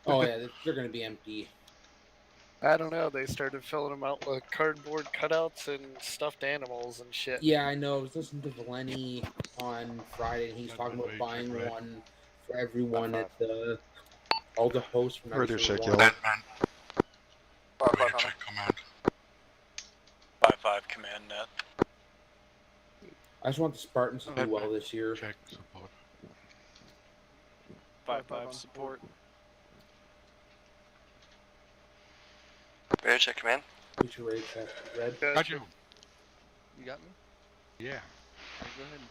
Oh yeah, they're gonna be empty. I don't know. They started filling them out with cardboard cutouts and stuffed animals and shit. Yeah, I know. I was listening to Valeni on Friday, and he's Might talking about wait, buying check red. one for everyone at all the hosts from every Proteus, single check one. yellow. Man, ready to check command. 5-5 command net. I just want the Spartans to do well this year. Check support. 5-5 support. Ready to check command. We should raid check red. Got you. You got me? Yeah. Go ahead and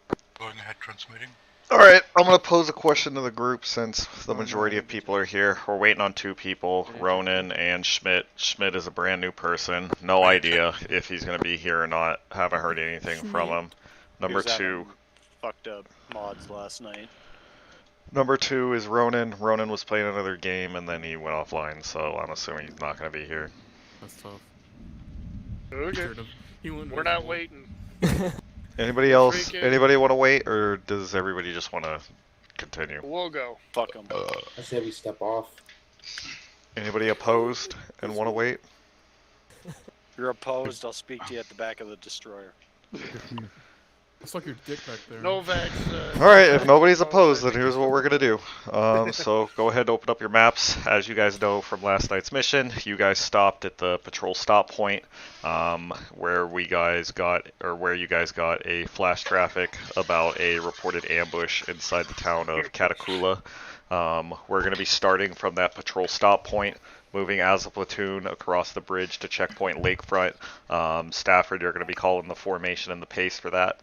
transfer. Going ahead, transmitting. Alright, I'm gonna pose a question to the group since the majority of people are here. We're waiting on 2 people, Ronan and Schmidt. Schmidt is a brand new person. No idea if he's gonna be here or not. Haven't heard anything from him. Number 2. Fucked up mods last night. Number 2 is Ronan. Ronan was playing another game and then he went offline, so I'm assuming he's not gonna be here. That's tough. Okay. We're not waiting. Anybody else? Anybody want to wait, or does everybody just want to continue? We'll go. Fuck them. I say we step off. Anybody opposed and want to wait? If you're opposed, I'll speak to you at the back of the destroyer. It's like your dick back there. Novax. Alright, if nobody's opposed, then here's what we're going to do. So go ahead and open up your maps. As you guys know from last night's mission, you guys stopped at the patrol stop point, where you guys got a flash traffic about a reported ambush inside the town of Katakula. We're going to be starting from that patrol stop point, moving as a platoon across the bridge to checkpoint Lakefront. Stafford, you're going to be calling the formation and the pace for that.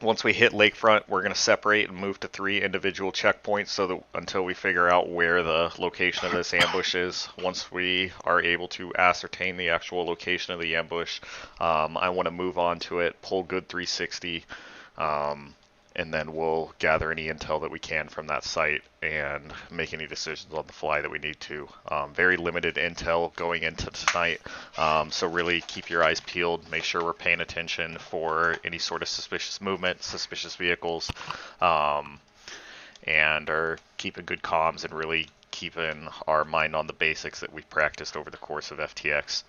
Once we hit Lakefront, we're going to separate and move to 3 individual checkpoints so that until we figure out where the location of this ambush is. Once we are able to ascertain the actual location of the ambush, I want to move on to it, pull good 360, and then we'll gather any intel that we can from that site and make any decisions on the fly that we need to. Very limited intel going into tonight, so really keep your eyes peeled, make sure we're paying attention for any sort of suspicious movement, suspicious vehicles, and are keeping good comms and really keeping our mind on the basics that we've practiced over the course of FTX.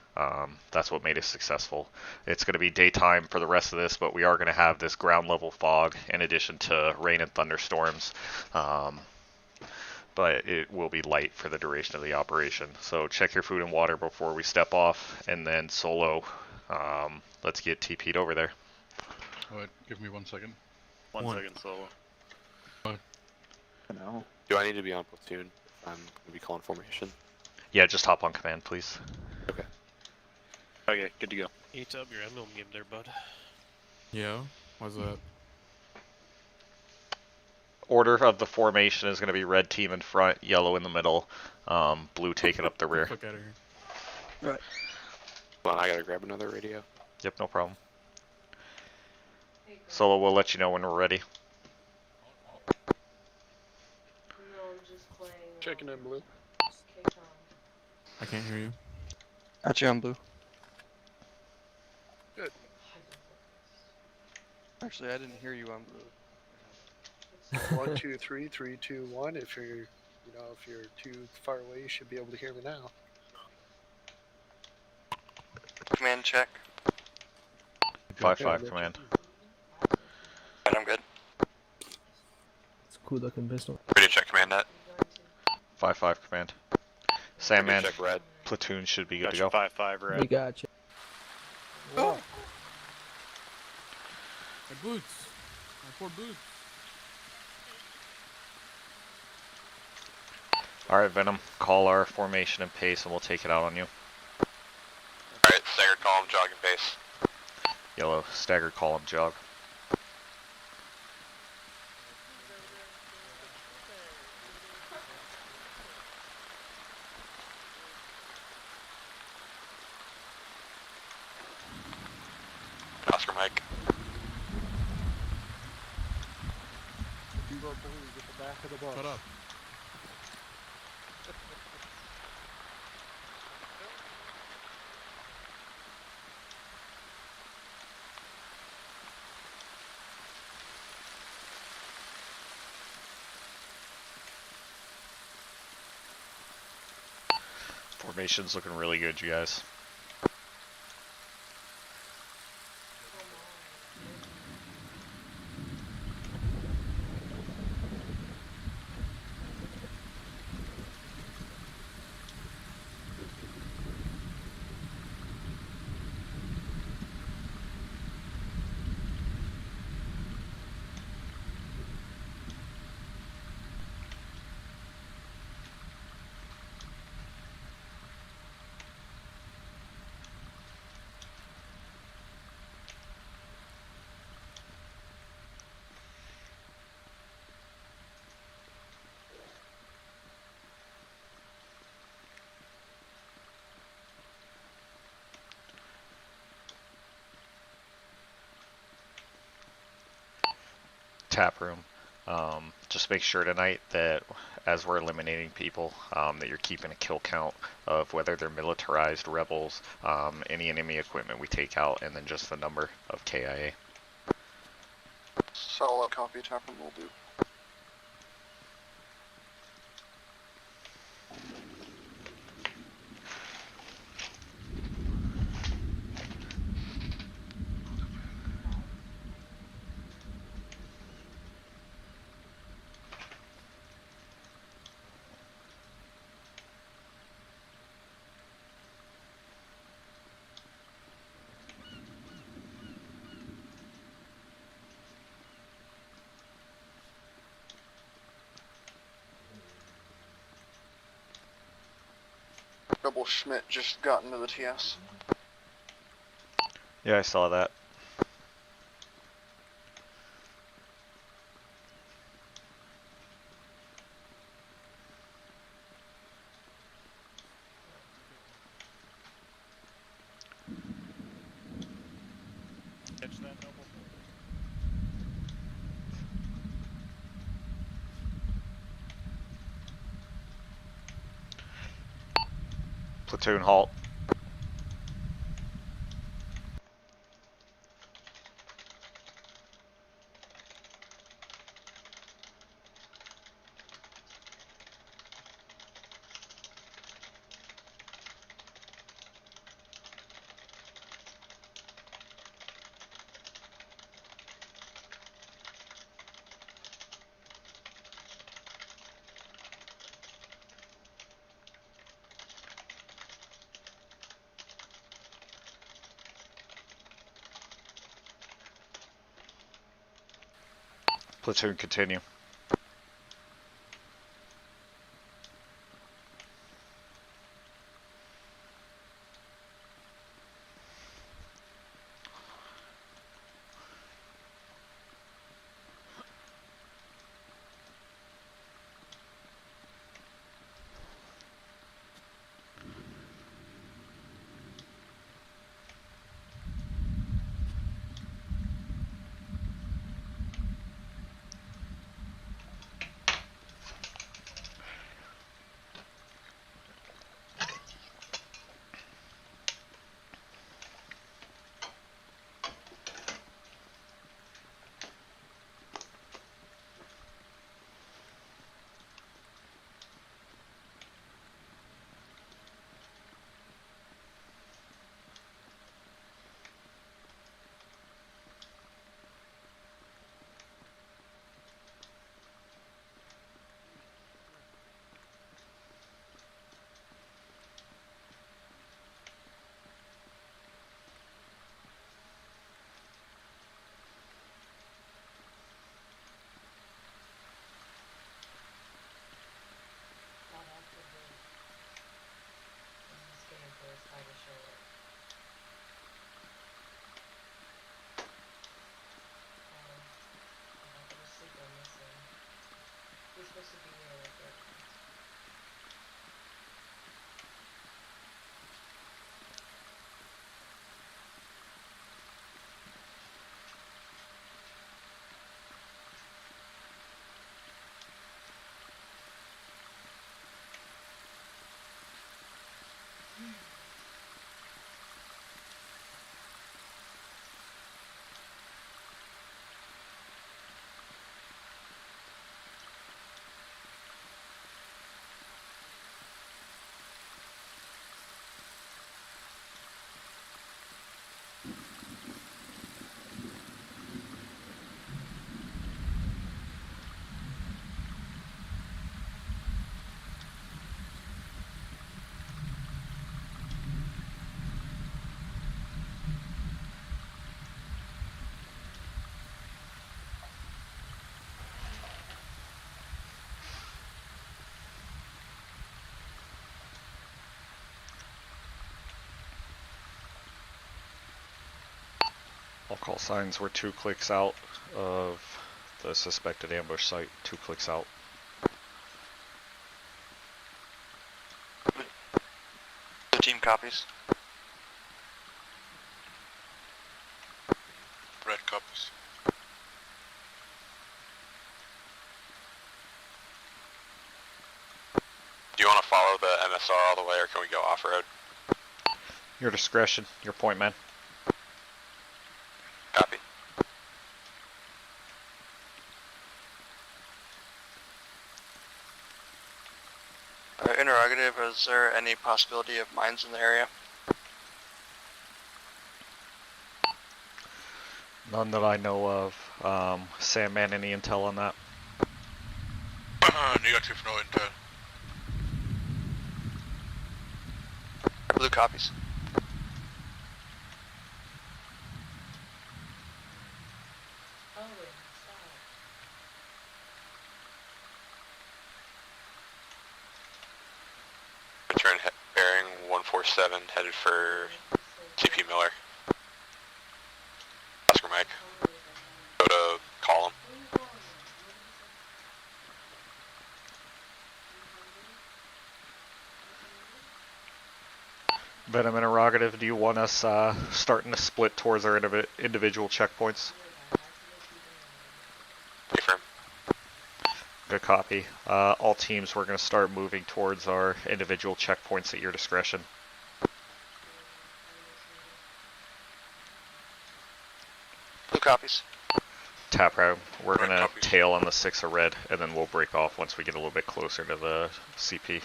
That's what made us successful. It's going to be daytime for the rest of this, but we are going to have this ground level fog in addition to rain and thunderstorms. But it will be light for the duration of the operation. So check your food and water before we step off, and then solo, let's get TP'd over there. Alright, give me 1 second. One second solo. No. Do I need to be on platoon? I'm going to be calling formation. Yeah, just hop on command, please. Okay. Okay, good to go. Eat up your emblem game there, bud. Yeah? Why's that? Order of the formation is going to be red team in front, yellow in the middle, blue taking up the rear. Fuck out of here. Right. Hold on, I gotta grab another radio. Yep, no problem. Solo, we'll let you know when we're ready. Checking in blue. I can't hear you. Got you on blue. Good. Actually, I didn't hear you on blue. 1, 2, 3, 3, 2, 1. If you're, if you're too far away, you should be able to hear me now. Command check. 5-5 command. Right, I'm good. It's a cool looking pistol. Ready to check command net. 5-5 command. Sandman, Check red. platoon should be good to Gotcha, go. 5-5 red. We got you. Oh! My boots! My poor boots! Alright, Venom, call our formation and pace and we'll take it out on you. Alright, staggered column, jog and pace. Yellow, staggered column, jog. Oscar Mike. Shut up. Formation's looking really good, you guys. Tap room. Just make sure tonight that as we're eliminating people, that you're keeping a kill count of whether they're militarized rebels, any enemy equipment we take out, and then just the number of KIA. Solid copy, Taproom will do. Rebel Schmidt just got into the TS. Yeah, I saw that. Catch that double. Platoon halt. Platoon continue. All call signs were 2 clicks out of the suspected ambush site. 2 clicks out. The team copies. Red copies. Do you want to follow the MSR all the way, or can we go off-road? Your discretion. Your point, man. Copy. Interrogative, is there any possibility of mines in the area? None that I know of. Sandman, any intel on that? Negative, no intel. Blue copies. Return bearing 147, headed for TP Miller. Oscar Mike. Go to column. Venom interrogative, do you want us starting to split towards our individual checkpoints? Affirm. Good copy. All teams, we're going to start moving towards our individual checkpoints at your discretion. Blue copies. Tap route, we're Red going to copies. tail on the 6 of red, and then we'll break off once we get a little bit closer to the CP.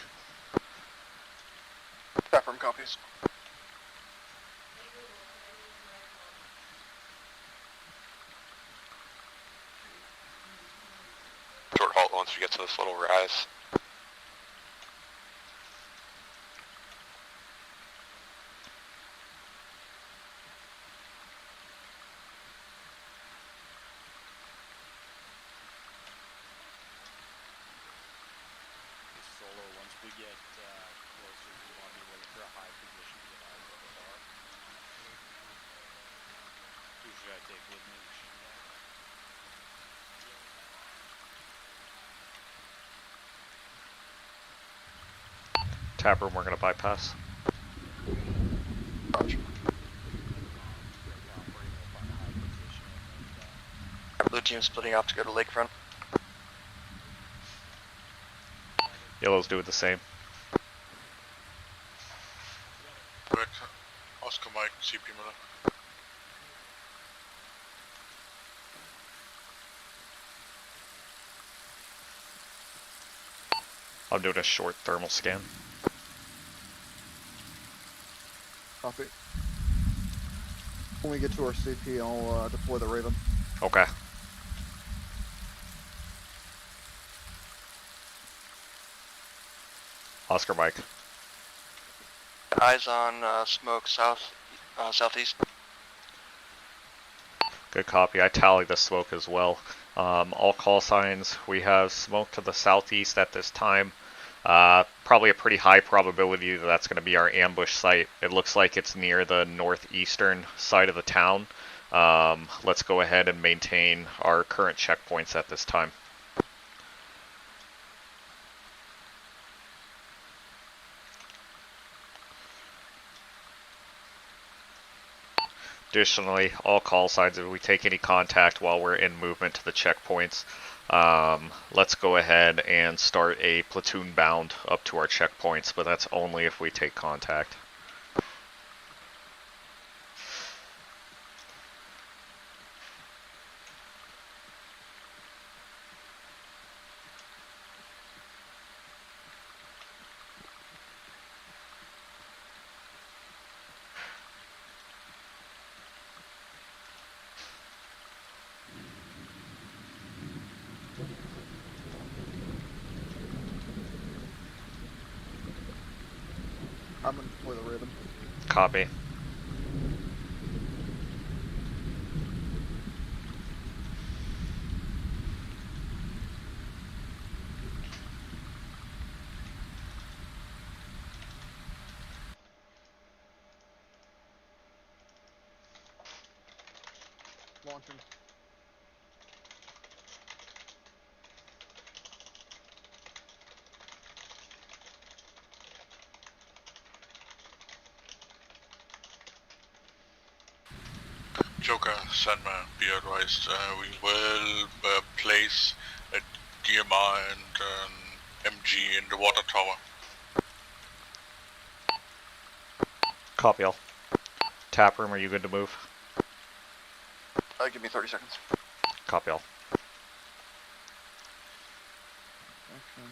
Backroom copies. Short halt once we get to this little rise. Solo, once we get closer, we want to be looking for a high position to get eyes on the bar. Who should I take with me? Tap room, we're going to bypass. Blue team splitting off to go to lakefront. Yellow's doing the same. Red, Oscar Mike, CP Miller. I'm doing a short thermal scan. Copy. When we get to our CP, I'll deploy the Raven. Okay. Oscar Mike. Eyes on smoke southeast. Good copy. I tallied the smoke as well. All call signs, we have smoke to the southeast at this time. Probably a pretty high probability that that's going to be our ambush site. It looks like it's near the northeastern side of the town. Let's go ahead and maintain our current checkpoints at this time. Additionally, all call signs, if we take any contact while we're in movement to the checkpoints, let's go ahead and start a platoon bound up to our checkpoints, but that's only if we take contact. I'm gonna deploy the Raven. Copy. launching. Joker, Sandman, be advised. We will place a DMR and an MG in the water tower. Copy all. Tap room, are you good to move? Give me 30 seconds. Copy all. Action.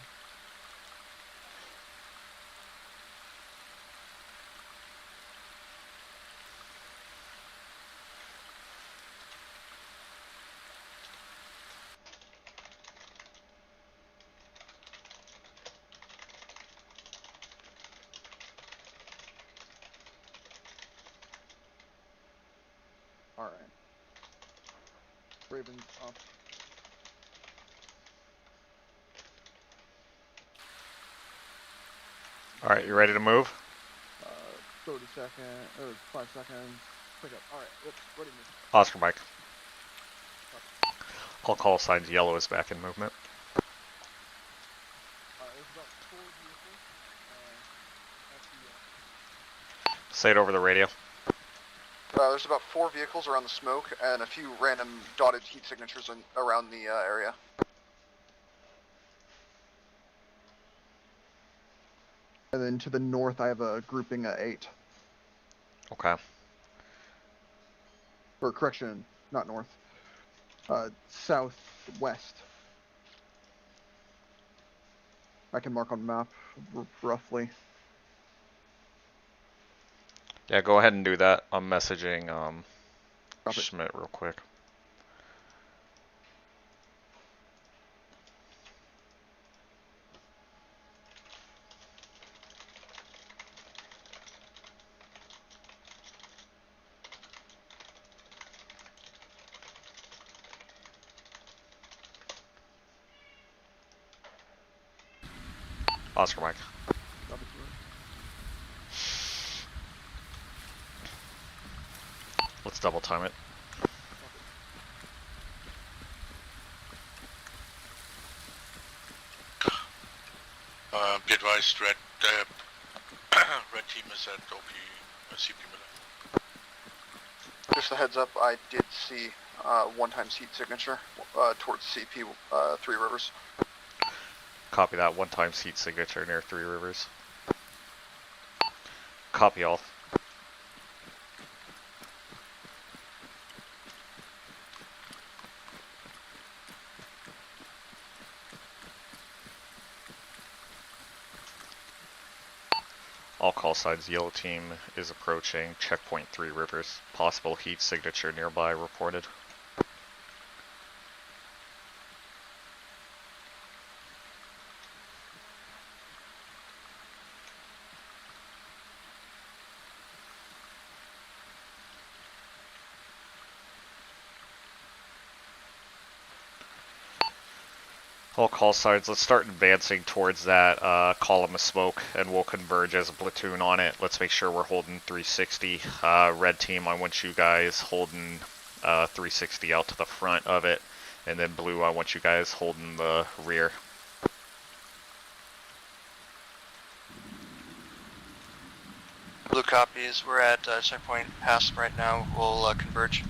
Alright. Raven's up. Alright, you ready to move? 30 seconds, or 5 seconds. Pick up. Alright, yep, ready to move. Oscar Mike. All call signs yellow is back in movement. There's about 4 vehicles. At the, Say it over the radio. There's about 4 vehicles around the smoke and a few random dotted heat signatures around the area. and then to the north, I have a grouping of 8. Okay. Or correction, not north. Southwest. I can mark on map roughly. Yeah, go ahead and do that. I'm messaging Copy. Schmidt real quick. Oscar Mike. Copy. Let's double time it. Be advised, red team is at OP CP Miller. Just a heads up, I did see one-time heat signature towards CP 3 Rivers. Copy that. One-time seat signature near 3 Rivers. Copy all. All call signs, yellow team is approaching checkpoint 3 Rivers. Possible heat signature nearby reported. All call signs, let's start advancing towards that column of smoke and we'll converge as a platoon on it. Let's make sure we're holding 360. Red team, I want you guys holding 360 out to the front of it. And then blue, I want you guys holding the rear. Blue copies, we're at checkpoint pass right now, we'll converge.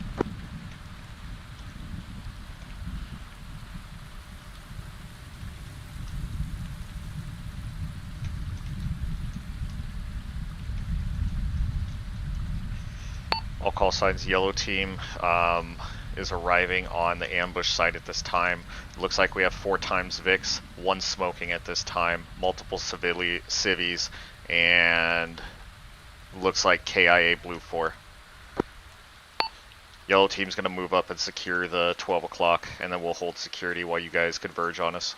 All call signs, yellow team is arriving on the ambush site at this time. It looks like we have 4 times VIX, 1 smoking at this time, multiple civies, and looks like KIA Blue 4. Yellow team's gonna move up and secure the 12 o'clock, and then we'll hold security while you guys converge on us.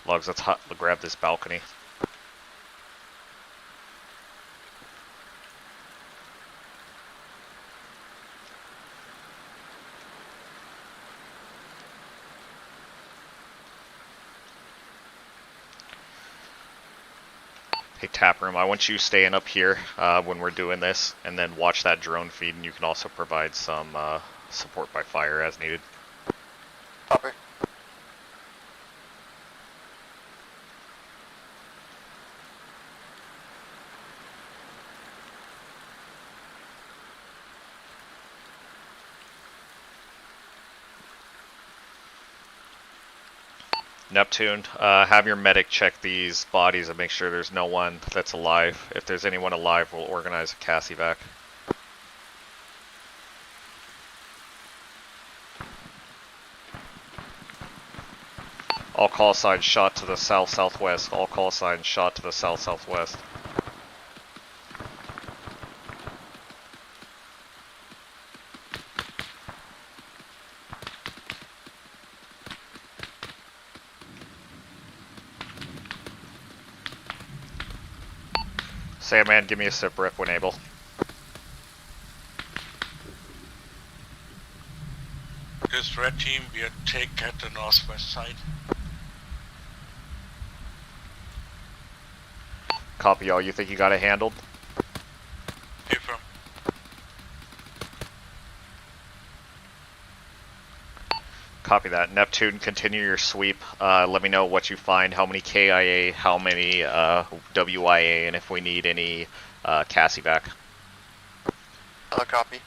Logs, let's grab this balcony. Hey, Taproom, I want you staying up here when we're doing this, and then watch that drone feed, and you can also provide some support by fire as needed. Copy. Neptune, have your medic check these bodies and make sure there's no one that's alive. If there's anyone alive, we'll organize a CAS evac. All call signs shot to the south-southwest. All call signs shot to the south-southwest. Sandman, give me a sip rip when able. This red team, we are take at the northwest side. Copy all. You think you got it handled? Affirm. Copy that. Neptune, continue your sweep. Let me know what you find, how many KIA, how many WIA, and if we need any CAS evac. Copy.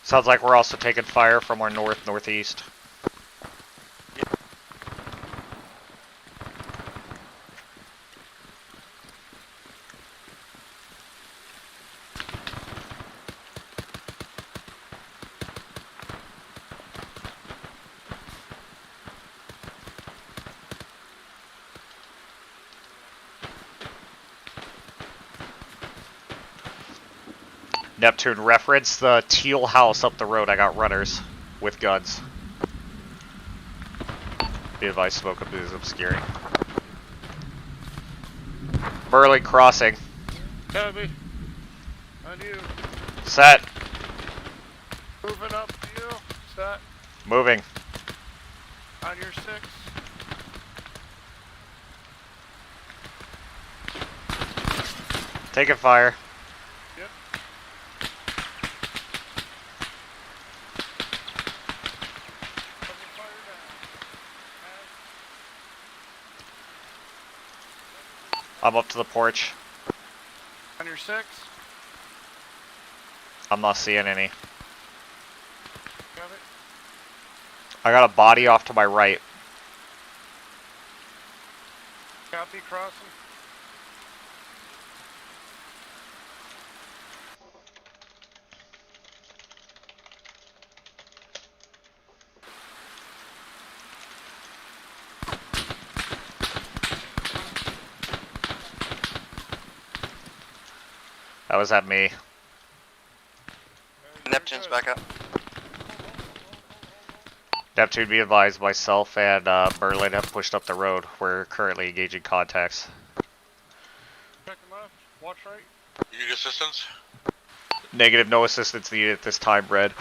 Sounds like we're also taking fire from our north-northeast. Neptune, reference the teal house up the road. I got runners with guns. Be advised, smoke up is obscuring. Burley crossing. Copy. On you. Set. Moving up to you. Set. Moving. On your 6. Taking fire. Yep. Putting fire down. I'm up to the porch. On your 6. I'm not seeing any. Got it. I got a body off to my right. Copy crossing. That was at me. Neptune's back up. Neptune, be advised, myself and Berlin have pushed up the road. We're currently engaging contacts. Check them left. Watch right. You need assistance? Negative, no assistance needed at this time, Red.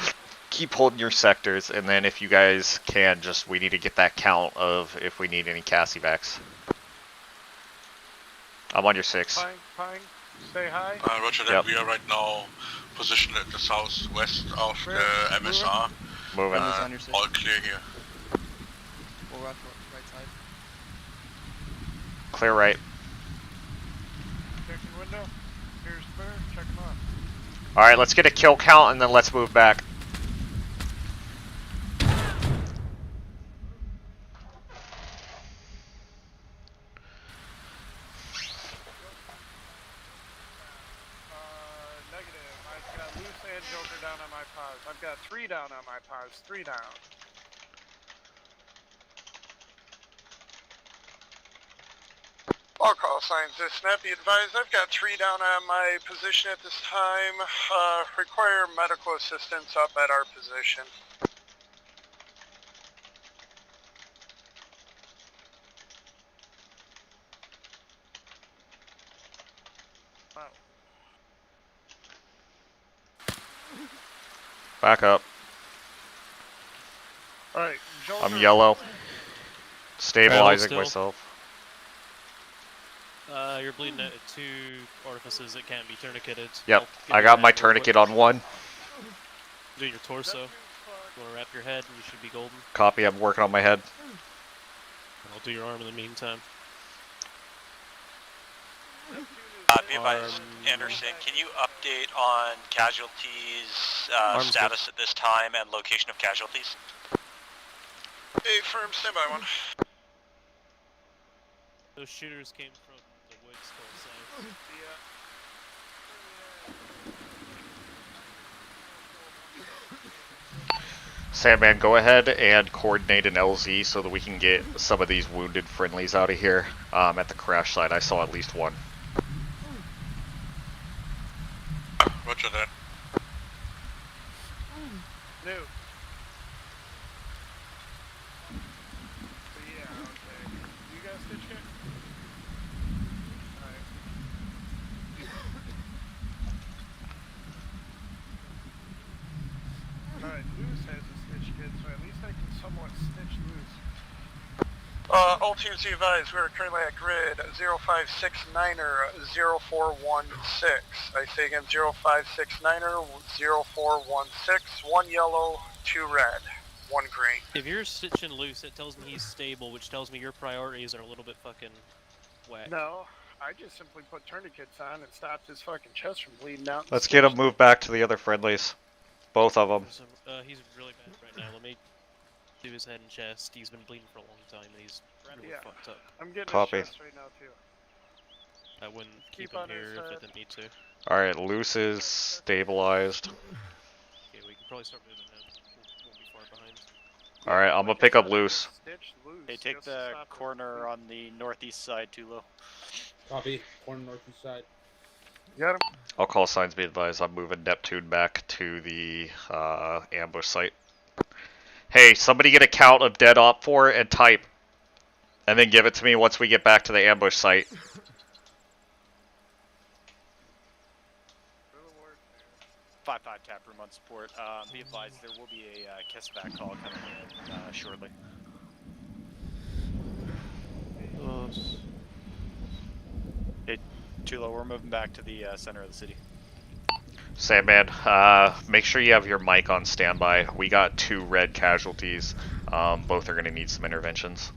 Keep holding your sectors, and then if you guys can, we need to get that count of if we need any CAS evacs. I'm on your 6. Pine. Say hi. Roger that. Yep. We are right now positioned at the southwest of the MSR. Moving. All clear here. We'll run for right side. Clear right. Checking window. Here's clear. Check them off. Alright, let's get a kill count and then let's move back. Negative. I've got loose and Joker down on my pause. I've got 3 down on my pause. 3 down. All call signs this snap. Be advised, I've got 3 down on my position at this time. Require medical assistance up at our position. Wow. Back up. Alright, I'm yellow. Stabilizing still. myself. You're bleeding at 2 orifices that can't be tourniqueted. Yep, I got my tourniquet on one. Do your torso. You want to wrap your head, and you should be golden. Copy, I'm working on my head. And I'll do your arm in the meantime. Be advised, Anderson, can you update on casualties status at this time and location of casualties? Hey, firm, stand by one. Those shooters came from the woods cul south. Sandman, go ahead and coordinate an LZ so that we can get some of these wounded friendlies out of here. At the crash site, I saw at least one. Roger that. No. Yeah, okay. You got a stitch kit? Alright, Lewis has a stitch kit, so at least I can somewhat stitch Lewis. All teams be advised, we are currently at grid 0569er 0416. I say again, 0569er 0416. 1 yellow, 2 red, 1 green. If you're stitching loose, it tells me he's stable, which tells me your priorities are a little bit fucking whack. No, I just simply put tourniquets on and stopped his fucking chest from bleeding out. Let's get him moved back to the other friendlies. Both of them. He's really bad right now. Let me do his head and chest. He's been bleeding for a long time, and he's really fucked up. I'm getting Copy. his chest right now, too. I wouldn't keep Keep him on his here if I head. didn't need to. Alright, Loose is stabilized. Okay, we can probably start moving him. Won't be far behind. Alright, I'm gonna pick up Loose. Stitch Loose. Hey, take just to the stop corner on the northeast side, Tulo. Copy. Corner northeast side. Got him. I'll call signs be advised. I'm moving Neptune back to the ambush site. Hey, somebody get a count of dead op 4 and type. And then give it to me once we get back to the ambush site. 5-5 tap room on support. Be advised, there will be a Kessback call coming in shortly. Hey, Tulo, we're moving back to the center of the city. Sandman, make sure you have your mic on standby. We got 2 red casualties. Both are going to need some interventions.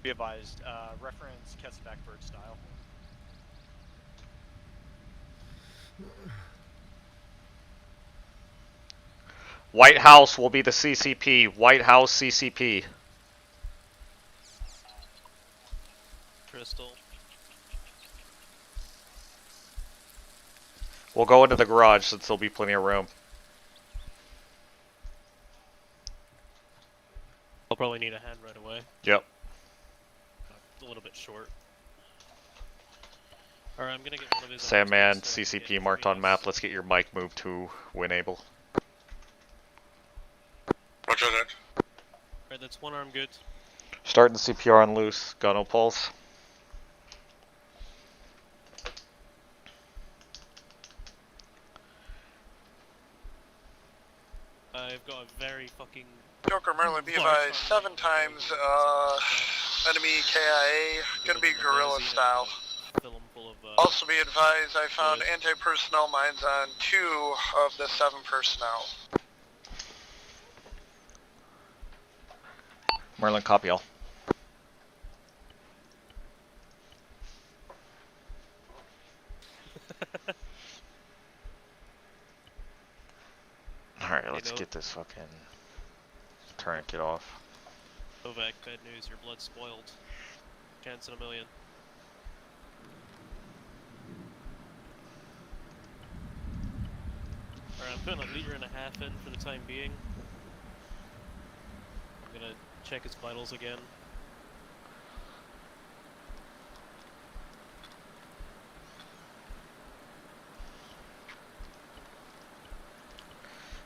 Be advised, reference Kessback bird style. White House will be the CCP. White House CCP. Crystal. We'll go into the garage since there'll be plenty of room. I'll probably need a hand right away. Yep. A little bit short. Alright, I'm gonna get one of his... Sandman, CCP marked on map. Let's get your mic moved to when able. Roger that. Alright, that's 1 arm good. Starting CPR on Loose. Got no pulse. I've got a very fucking... Joker Merlin, be advised, 7 times, enemy KIA, gonna be guerrilla style. Also be advised, I found anti-personnel mines on 2 of the 7 personnel. Merlin, copy all. Alright, let's get this fucking tourniquet off. Novak, bad news, your blood's spoiled. Chance in a million. Alright, I'm putting a 1.5 liters in for the time being. I'm gonna check his vitals again.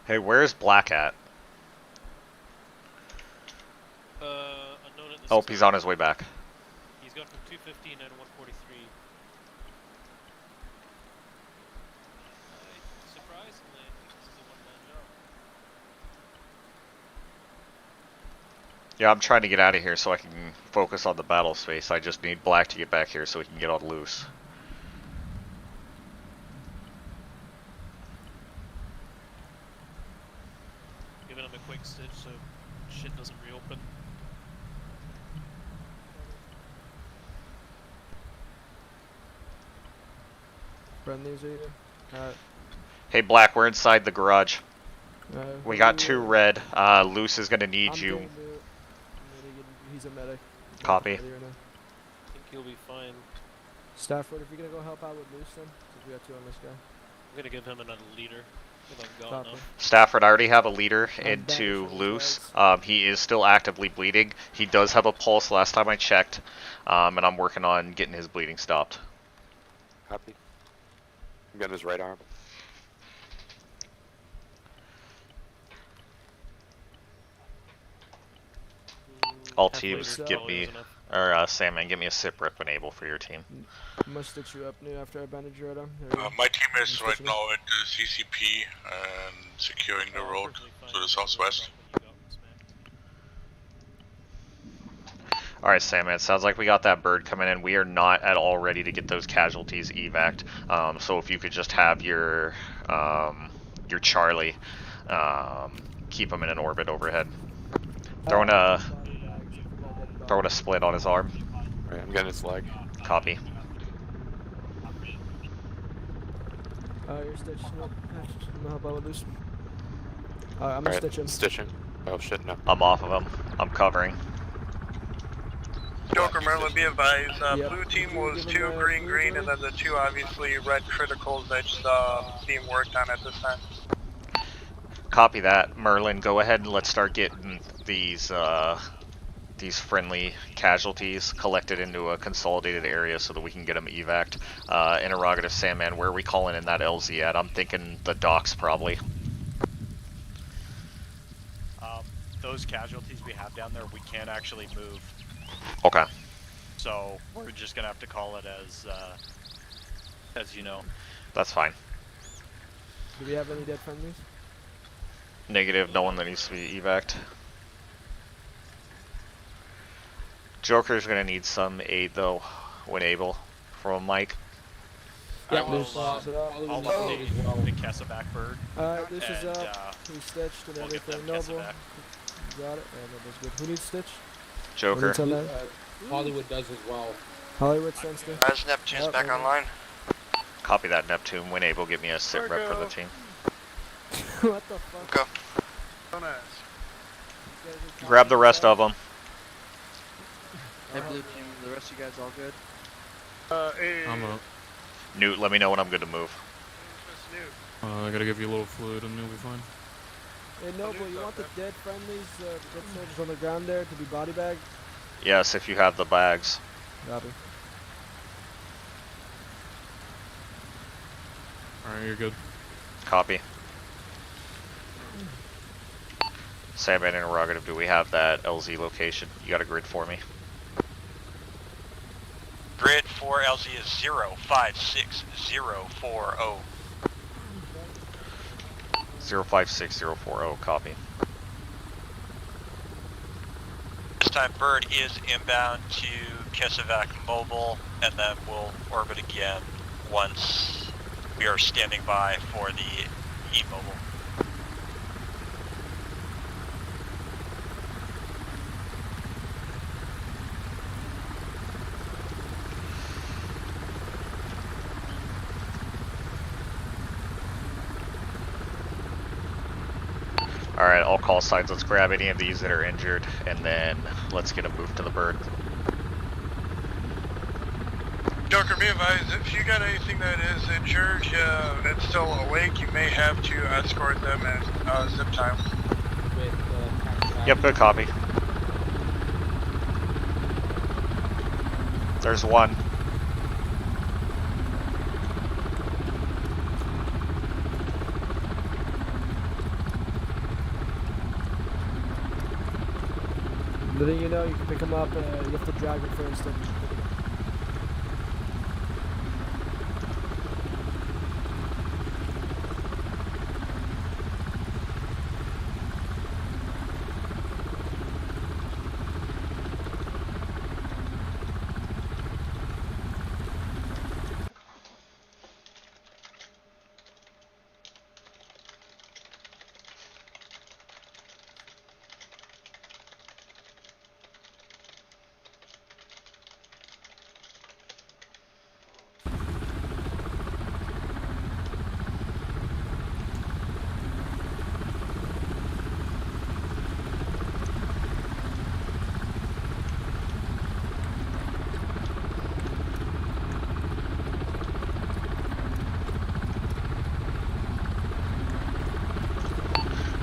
Hey, where's Black at? Unknown at this Oh, time. he's on his way back. He's gone from 215 down to 143. Surprisingly, I think this is a one-man job. Yeah, I'm trying to get out of here so I can focus on the battle space. I just need Black to get back here so he can get on loose. Giving him a quick stitch so shit doesn't reopen. Friendlies are here. Hey, Black, we're inside the garage. We got who- 2 red. Loose is gonna need I'm you. getting the- He's a medic. Copy. Right now. I think he'll be fine. Stafford, if you're gonna go help out with Loose then, because we got 2 on this guy. I'm gonna give him another leader. If I'm gone Copy. now. Stafford, I already have a leader I'm into banishing Loose. these He is still actively bleeding. He does have a pulse last time I checked. And I'm working on getting his bleeding stopped. Copy. I'm getting his right arm. All Half teams, liter give probably me, was enough. or Sandman, give me a sit rep enable for your team. I'm gonna stitch you up new after I bandage your arm. There we go. My team is I'm right stitching now into CCP and securing the road to the southwest. Alright, Sandman, sounds like we got that bird coming in. We are not at all ready to get those casualties evac'd. So if you could just have your Charlie keep him in an orbit overhead. Throwing a split on his arm. Right, I'm getting his leg. Copy. You're stitched. Nope. I'm gonna help out with Loose. I'm gonna Alright, stitch him. stitching. Oh shit, no. I'm off of him. I'm covering. Joker Merlin, be advised, Yep. blue team Did you was give him 2 a green blue green, and zone? then the 2 obviously red criticals that's being worked on at this time. Copy that. Merlin, go ahead and let's start getting these friendly casualties collected into a consolidated area so that we can get them evac'd. Interrogative Sandman, where are we calling in that LZ at? I'm thinking the docks probably. Those casualties we have down there, we can't actually move. Okay. So we're just gonna have to call it as you know. That's fine. Do we have any dead friendlies? Negative, no one that needs to be evac'd. Joker's gonna need some aid though, when able, from Mike. I Yeah, will, Loose, I'll Loose update as well. the Kesselback bird. Alright, Loose is And, up. He's stitched and we'll get everything. them Noble. Kesselback. Got it. Yeah, Noble's good. Who needs stitch? Joker. Who needs Hollywood does as well. Hollywood sensitive. As Neptune's back online. Copy that, Neptune. When able, give me a sit rep for the team. What the fuck? Go. Don't ask. Grab the rest of them. Hey, blue team, the rest of you guys all good? I'm up. Newt, let me know when I'm good to move. I gotta give you a little fluid and you'll be fine. Hey, Noble, you want the dead friendlies, the dead soldiers on the ground there to be body bagged? Yes, if you have the bags. Copy. Alright, you're good. Copy. Sandman interrogative, do we have that LZ location? You got a grid for me? Grid for LZ is 056040. 056040, copy. This time Bird is inbound to Kesselback Mobile, and then we'll orbit again once we are standing by for the E-Mobile. Alright, all call signs. Let's grab any of these that are injured, and then let's get them moved to the bird. Joker, be advised, if you got anything that is injured and still awake, you may have to escort them at zip time. Yep, good copy. There's one. Letting you know, you can pick him up. You have to drag him first. And pick him up.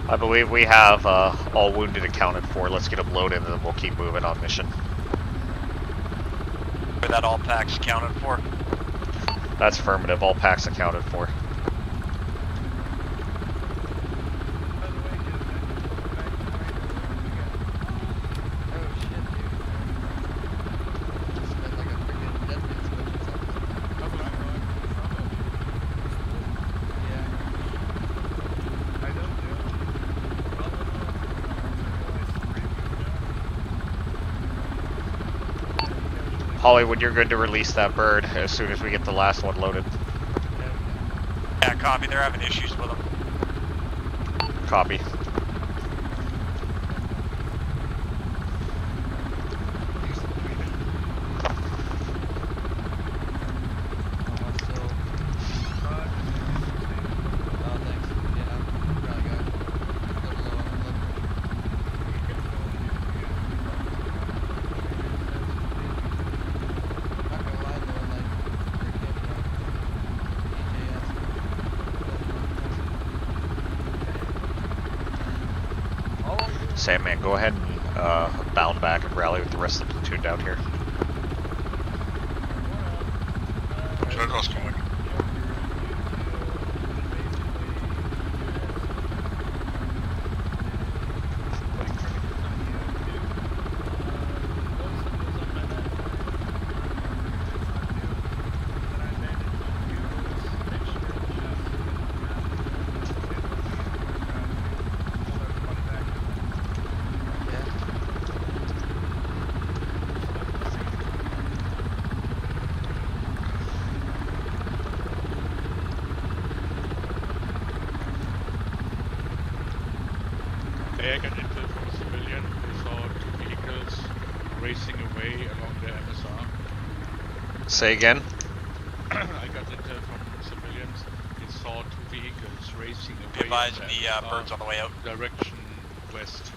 I believe we have all wounded accounted for. Let's get them loaded and then we'll keep moving on mission. Were that all packs accounted for? That's affirmative. All packs accounted for. Hollywood, you're good to release that bird as soon as we get the last one loaded. Yeah, copy. They're having issues with them. Copy. Sandman, go ahead and bound back and rally with the rest of the platoon down here. Shadows coming. I got intel from a civilian who saw 2 vehicles racing away along the MSR. Say again? I got intel from civilians. They saw 2 vehicles racing away. Be advised, the bird's on the way out. Direction west.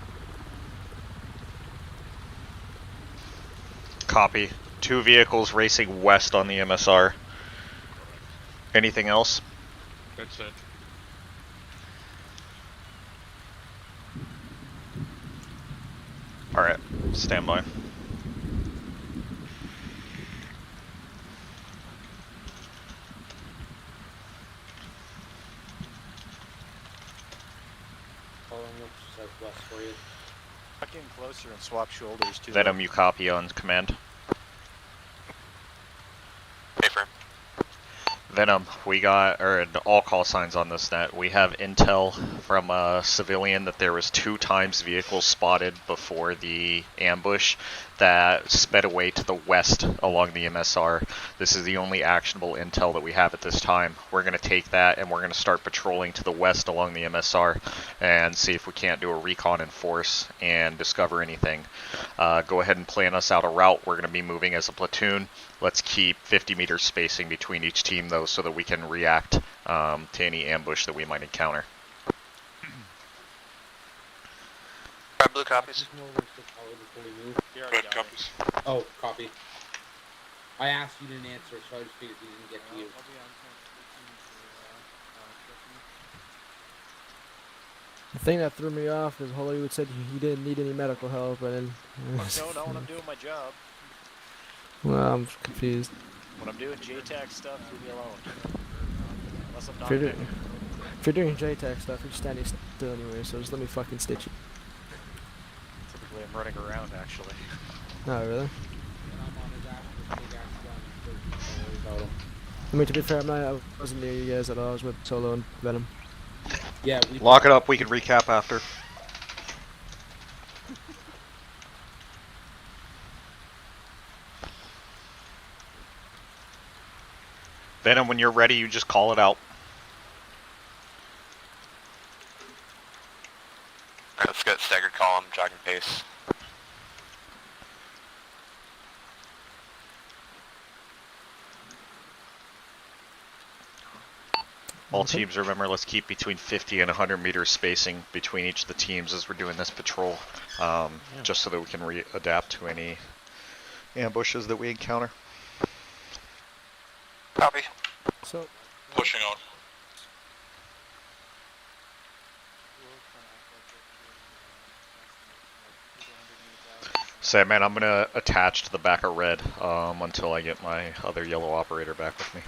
Copy. 2 vehicles racing west on the MSR. Anything else? That's it. Alright, stand by. Southwest for you. Tuck in closer and swap shoulders too. Venom, you copy on command. Affirm. Venom, we got, or all call signs on this net. We have intel from a civilian that there was 2 times vehicles spotted before the ambush that sped away to the west along the MSR. This is the only actionable intel that we have at this time. We're going to take that and we're going to start patrolling to the west along the MSR and see if we can't do a recon in force and discover anything. Go ahead and plan us out a route. We're going to be moving as a platoon. Let's keep 50 meter spacing between each team though so that we can react to any ambush that we might encounter. Blue copies. Red copies. Oh, copy. I asked, you didn't answer, so I just figured he didn't get to you. The thing that threw me off is Hollywood said he didn't need any medical help, and then... No, when I'm doing my job. Well, I'm confused. When I'm doing JTAC stuff, leave me alone. Unless I'm not. If you're doing JTAC stuff, you're standing still anyway, so just let me fucking stitch you. Typically him running around, actually. No, really. And I'm on his ass with a big ass gun. So don't worry about him. I mean, to be fair, I wasn't near you guys at all. I was with Solo and Venom. Yeah, we Lock it up. We can recap after. Venom, when you're ready, you just call it out. Alright, let's get staggered column, jogging pace. All teams, remember, let's keep between 50 and 100 meters spacing between each of the teams as we're doing this patrol, just so that we can adapt to any ambushes that we encounter. Copy. So, Pushing on. Sandman, I'm gonna attach to the back of red until I get my other yellow operator back with me.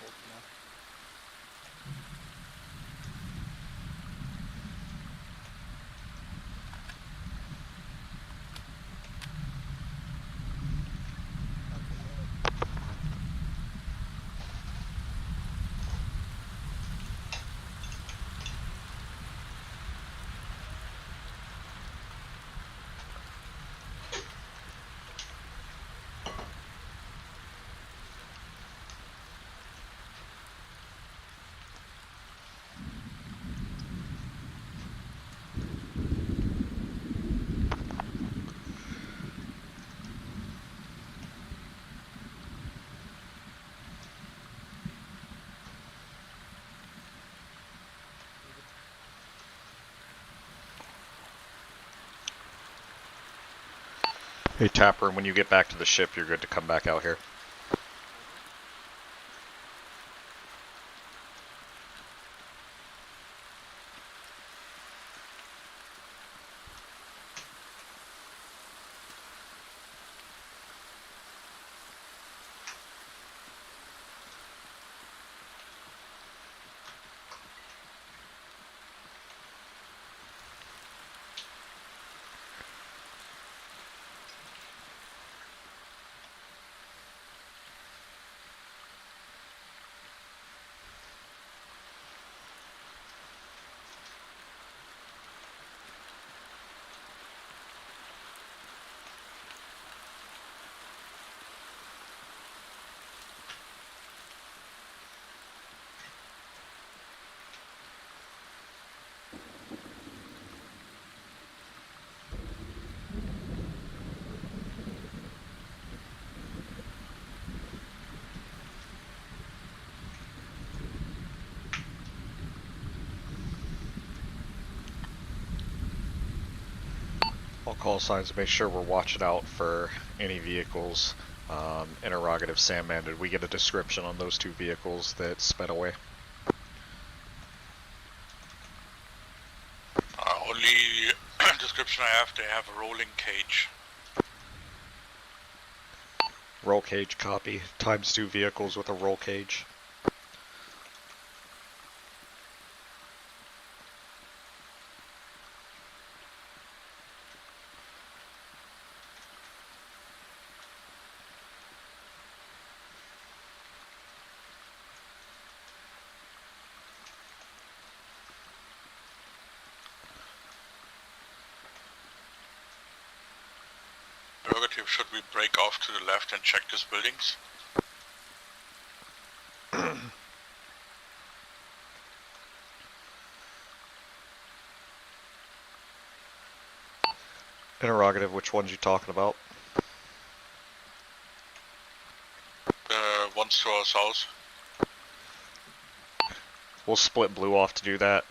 Roger that. Hey Tapper, when you get back to the ship, you're good to come back out here. I'll call signs to make sure we're watching out for any vehicles. Interrogative Sandman, did we get a description on those two vehicles that sped away? Only description I have, they have a rolling cage. Roll cage copy. Times 2 vehicles with a roll cage. Prerogative, should we break off to the left and check these buildings? Interrogative, which ones you talking about? to our south. We'll split blue off to do that.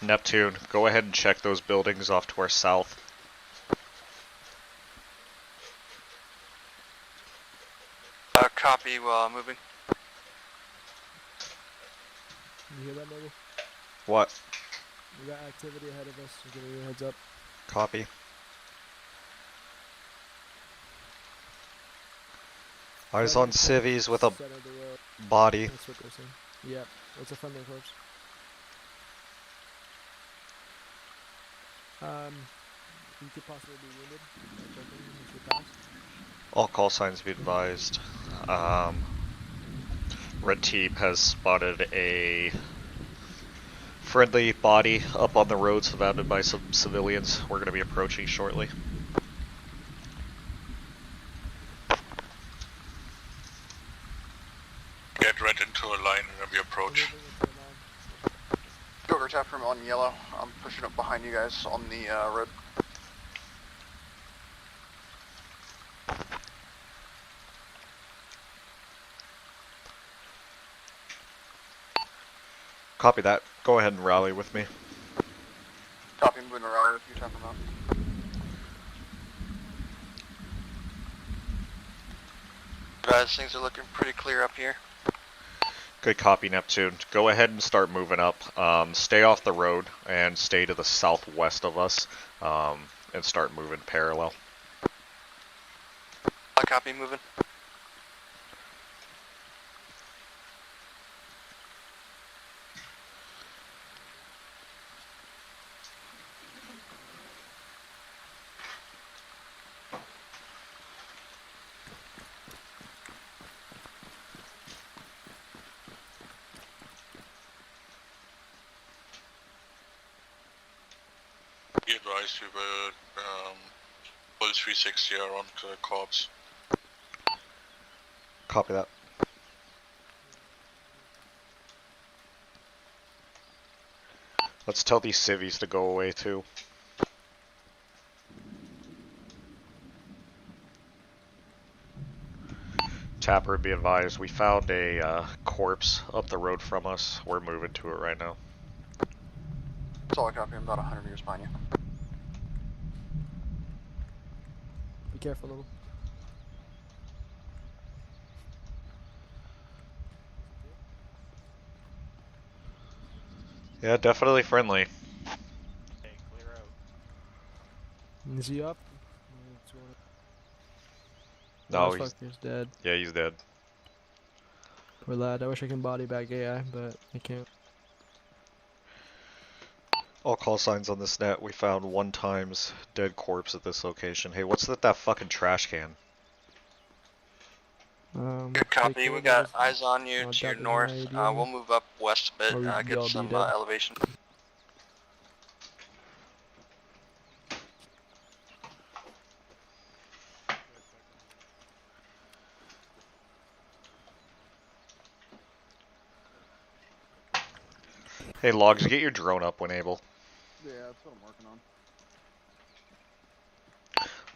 Neptune, go ahead and check those buildings off to our south. Copy while moving. You hear that, Noble? What? We got activity ahead of us. I'm giving you a heads up. Copy. Eyes on civvies with a body. That's what they're saying. Yep, it's a friendly corpse. You could possibly be wounded. If you pass. All call signs be advised. Red Team has spotted a friendly body up on the road surrounded by some civilians. We're going to be approaching shortly. Get red into a line and we approach. Joker tap room on yellow. I'm pushing up behind you guys on the red. Copy that. Go ahead and rally with me. Copy, moving around with you, tap room out. Guys, things are looking pretty clear up here. Good copy, Neptune. Go ahead and start moving up. Stay off the road and stay to the southwest of us, and start moving parallel. Copy, moving. Be advised, we will pull 360 around the corpse. Copy that. Let's tell these civvies to go away too. Tapper, be advised, we found a corpse up the road from us. We're moving to it right now. Solid copy, I'm about 100 meters behind you. Be careful, Noble. Yeah, definitely friendly. Hey, clear out. Is he up? No, he's dead. Yeah, he's dead. Poor lad. I wish I could body bag AI, but I can't. All call signs on this net. We found 1 times dead corpse at this location. Hey, what's that fucking trash can? Good copy, we got eyes on you to your north. We'll move up west a bit, get some elevation. Hey, Logs, get your drone up when able. Yeah, that's what I'm working on.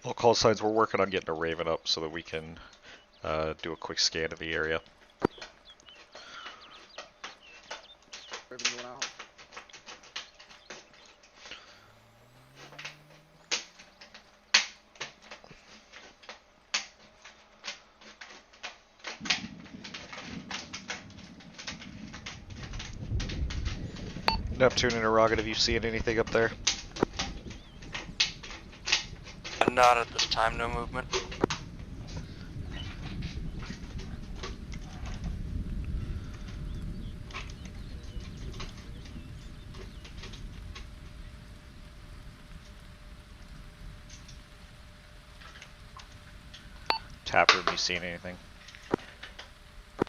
All call signs, we're working on getting a Raven up so that we can do a quick scan of the area. Raven going out. Neptune interrogative, you seeing anything up there? Not at this time, no movement. Taproom, you seen anything?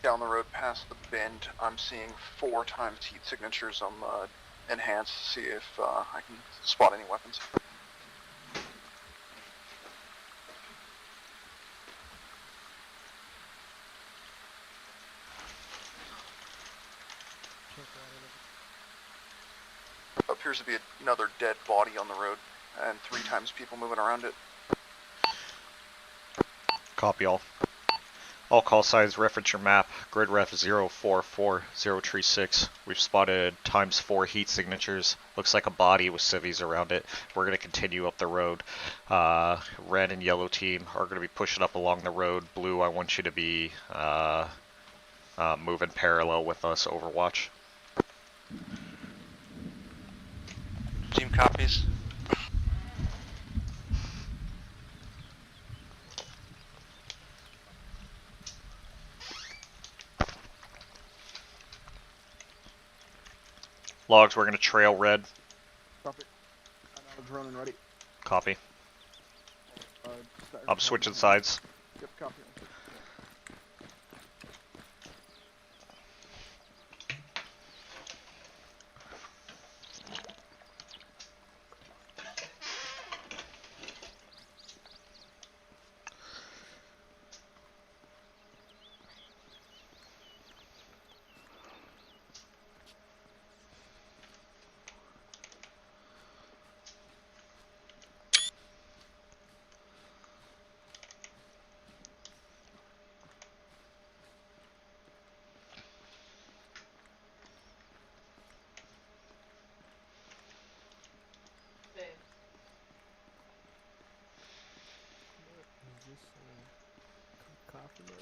Down the road past the bend, I'm seeing 4 times heat signatures. I'm enhanced to see if I can spot any weapons. Appears to be another dead body on the road, and 3 times people moving around it. Copy all. All call signs, reference your map. Grid ref 044036. We've spotted ×4 heat signatures. Looks like a body with civvies around it. We're going to continue up the road. Red and yellow team are going to be pushing up along the road. Blue, I want you to be moving parallel with us. Overwatch. Team copies. Logs, we're going to trail red. Copy. I'm out of drone and ready. Copy. Start I'm switching sides. Yep, copy. Is this coffee milk?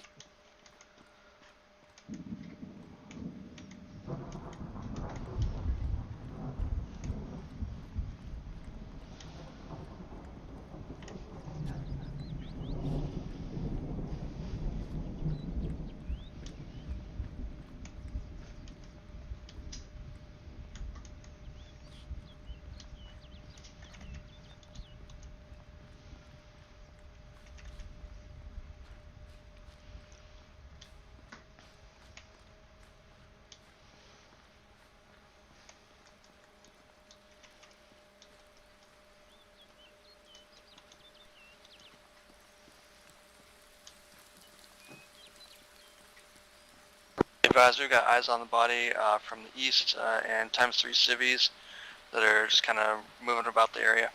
Advisor, got eyes on the body from the east and ×3 civvies that are just kind of moving about the area.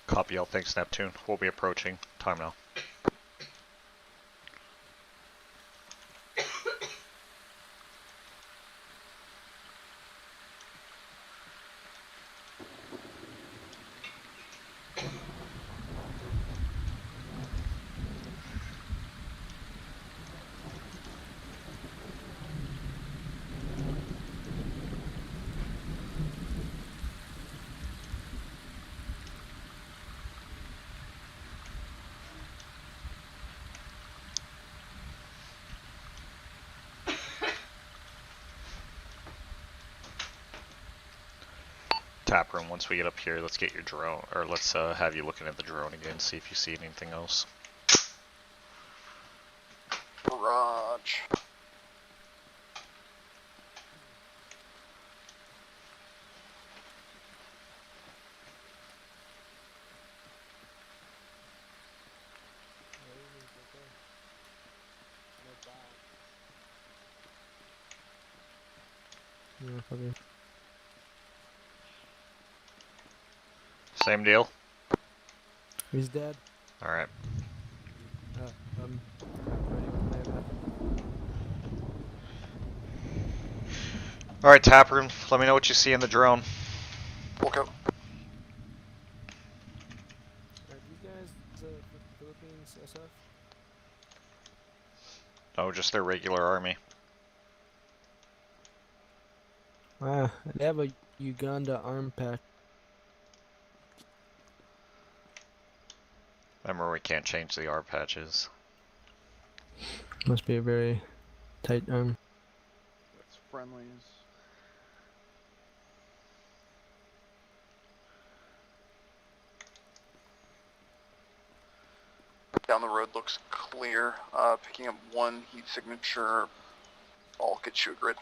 Copy all. Thanks, Neptune. We'll be approaching. Time now. Tap room, once we get up here, let's get your drone, or let's have you looking at the drone again, see if you see anything else. Garage. Yeah, okay. Same deal? He's dead. Alright. I'm ready when that happens. Alright, tap room, let me know what you see in the drone. Okay. Are these guys Philippines SF? No, just their regular army. They have a Uganda arm pack. Remember, we can't change the R patches. Must be a very tight arm. That's friendlies. Down the road looks clear. Picking up one heat signature. I'll get you a grid.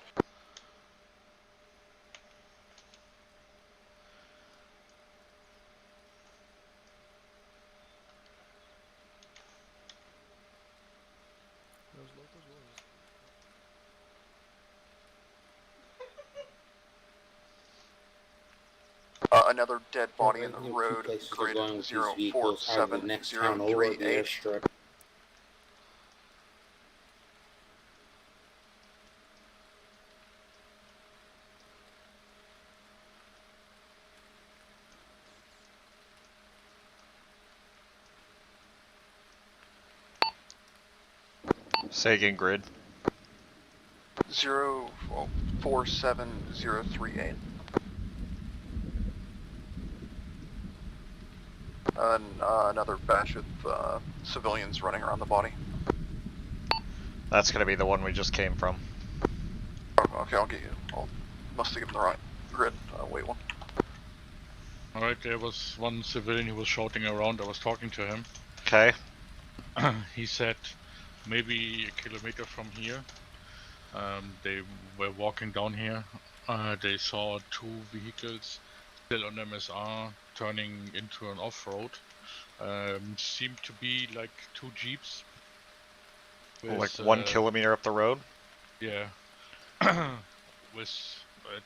Those locals Another dead body in the road. Grid 047038. Say again, grid. 047038. Another batch of civilians running around the body. That's gonna be the one we just came from. Oh, okay, I'll get you. Must have given the right grid. Wait one. Alright, there was one civilian who was shouting around. I was talking to him. Okay. He said maybe a kilometer from here. They were walking down here. They saw 2 vehicles still on MSR turning into an off-road. Seemed to be like 2 jeeps. With, Like 1 kilometer up the road? Yeah. With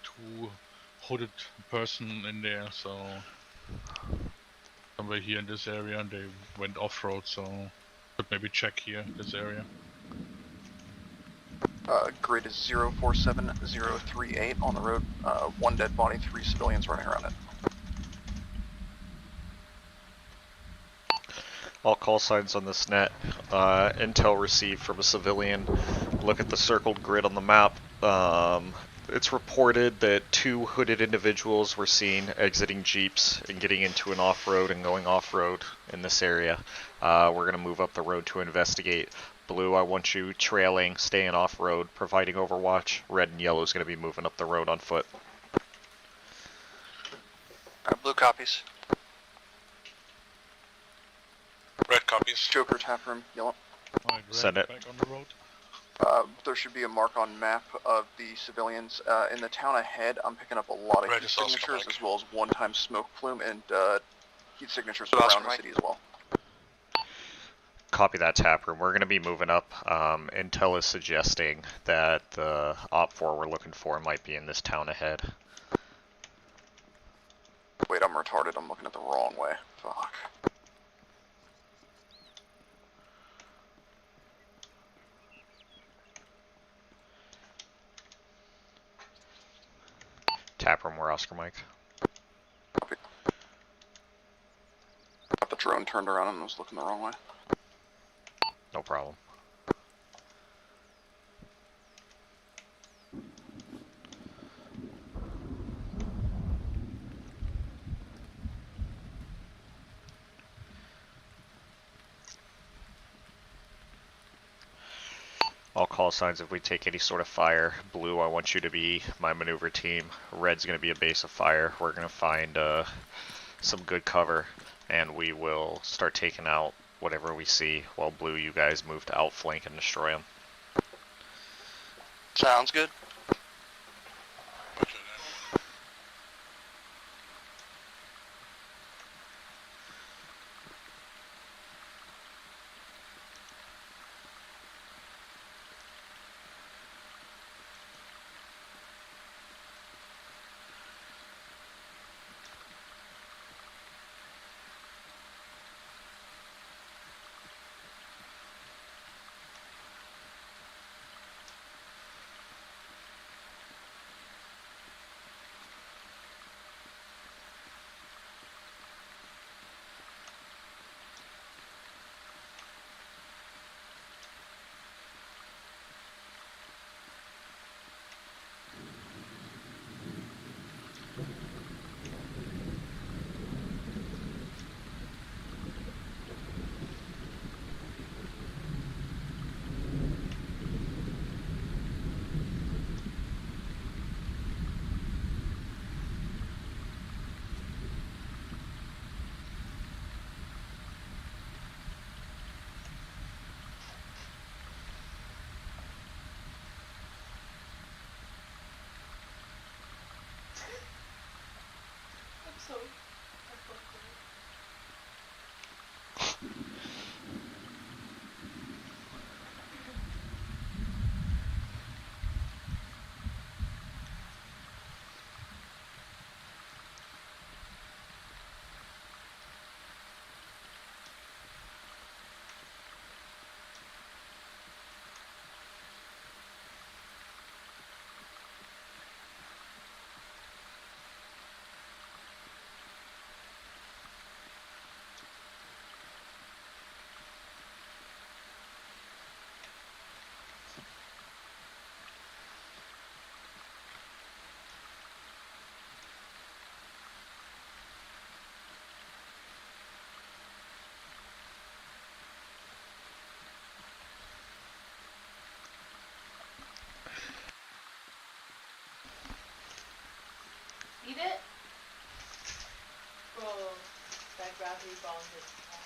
2 hooded person in there, so somewhere here in this area, and they went off-road, so could maybe check here, this area. Grid is 047038 on the road. 1 dead body, 3 civilians running around it. All call signs on this net. Intel received from a civilian. Look at the circled grid on the map. It's reported that 2 hooded individuals were seen exiting jeeps and getting into an off-road and going off-road in this area. We're going to move up the road to investigate. Blue, I want you trailing, staying off-road, providing overwatch. Red and yellow is going to be moving up the road on foot. Blue copies. Red copies. Joker taproom, yellow. Alright, Send it. back on the road. There should be a mark on map of the civilians. In the town ahead, I'm picking up a lot of Red heat is also signatures back. as well as one-time smoke plume and heat signatures around the city as well. Copy that, taproom. We're going to be moving up. Intel is suggesting that the Op 4 we're looking for might be in this town ahead. Wait, I'm retarded. I'm looking at the wrong way. Fuck. Taproom, we're Oscar Mike. Copy. Got the drone turned around and was looking the wrong way. No problem. All call signs if we take any sort of fire. Blue, I want you to be my maneuver team. Red's going to be a base of fire. We're going to find some good cover, and we will start taking out whatever we see, while Blue, you guys move to outflank and destroy them. Sounds good.